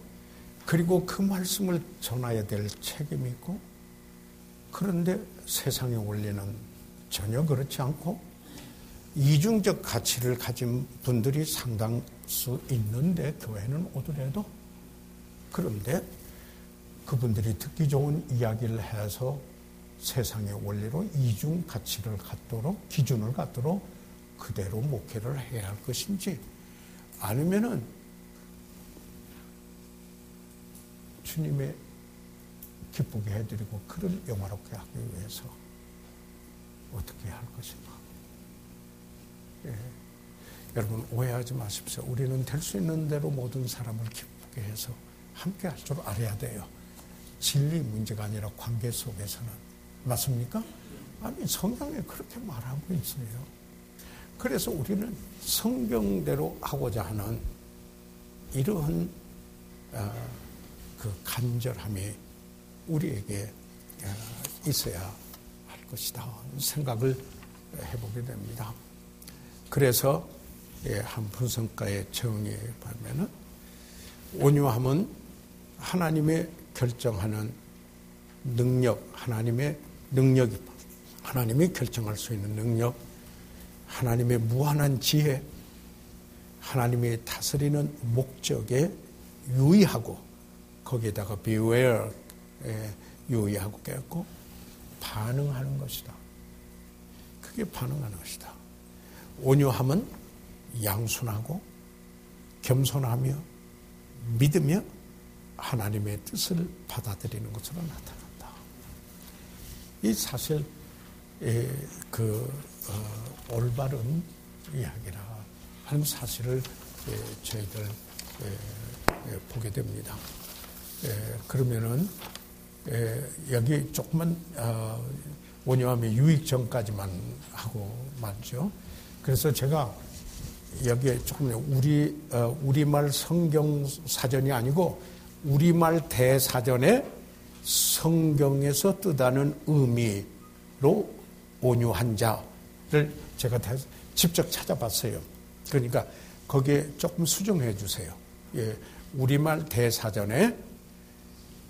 그리고 그 말씀을 전해야 될 책임이 있고 그런데 세상의 원리는 전혀 그렇지 않고 이중적 가치를 가진 분들이 상당수 있는데 교회는 오더라도 그런데 그분들이 듣기 좋은 이야기를 해서 세상의 원리로 이중 가치를 갖도록 기준을 갖도록 그대로 목회를 해야 할 것인지 아니면은 주님의 기쁘게 해드리고 그를 영화롭게 하기 위해서 어떻게 할 것인가. 예. 여러분 오해하지 마십시오. 우리는 될 수 있는 대로 모든 사람을 기쁘게 해서 함께 할 줄 알아야 돼요. 진리 문제가 아니라 관계 속에서는. 맞습니까? 아니 성경에 그렇게 말하고 있어요. 그래서 우리는 성경대로 하고자 하는 이러한 그 간절함이 우리에게 있어야 할 것이다 생각을 해보게 됩니다. 그래서 한 분성가의 정의에 보면은 온유함은 하나님의 결정하는 능력, 하나님의 능력이 하나님이 결정할 수 있는 능력, 하나님의 무한한 지혜, 하나님이 다스리는 목적에 유의하고 거기에다가 beware 유의하고 깨닫고 반응하는 것이다. 그게 반응하는 것이다. 온유함은 양순하고 겸손하며 믿으며 하나님의 뜻을 받아들이는 것으로 나타난다. 이 사실 올바른 이야기라 하는 사실을 저희들 보게 됩니다. 그러면은 여기 조금만 온유함의 유익 전까지만 하고 말죠. 그래서 제가 여기에 조금 우리말 성경 사전이 아니고 우리말 대사전에 성경에서 뜻하는 의미로 온유한 자를 제가 직접 찾아봤어요. 그러니까 거기에 조금 수정해 주세요. 예, 우리말 대사전에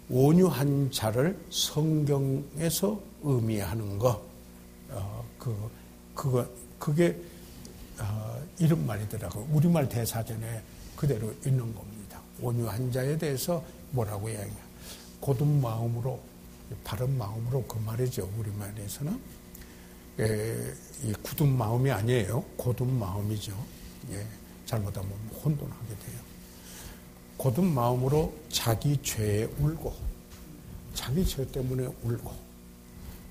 온유한 자를 성경에서 의미하는 거, 그게 이런 말이더라고요. 우리말 대사전에 그대로 있는 겁니다. 온유한 자에 대해서 뭐라고 이야기해요? 고든 마음으로, 바른 마음으로 그 말이죠. 우리말에서는. 이 굳은 마음이 아니에요. 고든 마음이죠. 예, 잘못하면 혼돈하게 돼요. 고든 마음으로 자기 죄에 울고, 자기 죄 때문에 울고,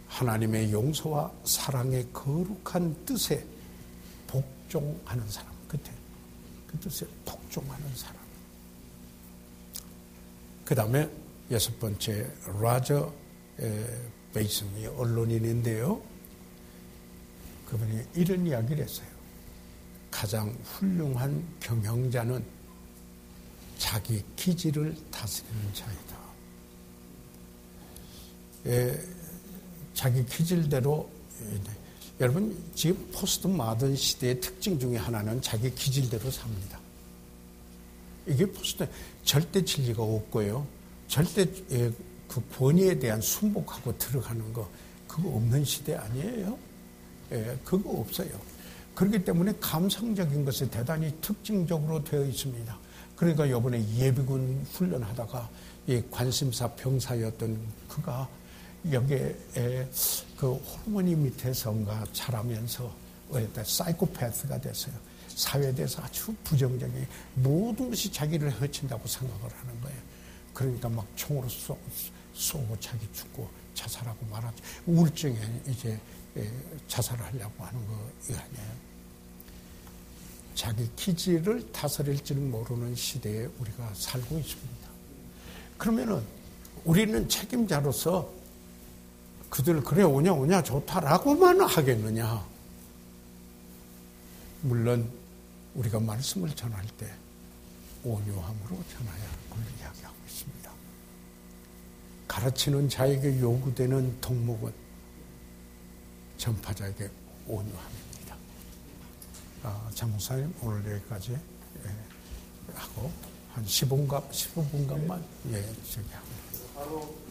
하나님의 용서와 사랑의 거룩한 뜻에 복종하는 사람, 그 뜻에 복종하는 사람. 그 다음에 6번째, 라저 베이슨이 언론인인데요. 그분이 이런 이야기를 했어요. 가장 훌륭한 경영자는 자기 기질을 다스리는 자이다. 자기 기질대로, 여러분 지금 포스트 모던 시대의 특징 중에 하나는 자기 기질대로 삽니다. 이게 포스트, 절대 진리가 없고요. 절대 그 권위에 대한 순복하고 들어가는 거, 그거 없는 시대 아니에요? 그거 없어요. 그렇기 때문에 감성적인 것이 대단히 특징적으로 되어 있습니다. 그러니까 이번에 예비군 훈련하다가 이 관심사 병사였던 그가 여기에 그 호르몬이 밑에서인가 자라면서 사이코패스가 됐어요. 사회에 대해서 아주 부정적인 모든 것이 자기를 해친다고 생각을 하는 거예요. 그러니까 막 총으로 쏘고 자기 죽고 자살하고 말하지. 우울증에 이제 자살을 하려고 하는 거 아니에요. 자기 기질을 다스릴 줄 모르는 시대에 우리가 살고 있습니다. 그러면은 우리는 책임자로서 그들 그래 오냐 좋다라고만 하겠느냐. 물론 우리가 말씀을 전할 때 온유함으로 전해야 하는 걸 이야기하고 있습니다. 가르치는 자에게 요구되는 덕목은 전파자에게 온유함입니다. 장 목사님 오늘 여기까지 하고 한 15분간만 저기 합니다.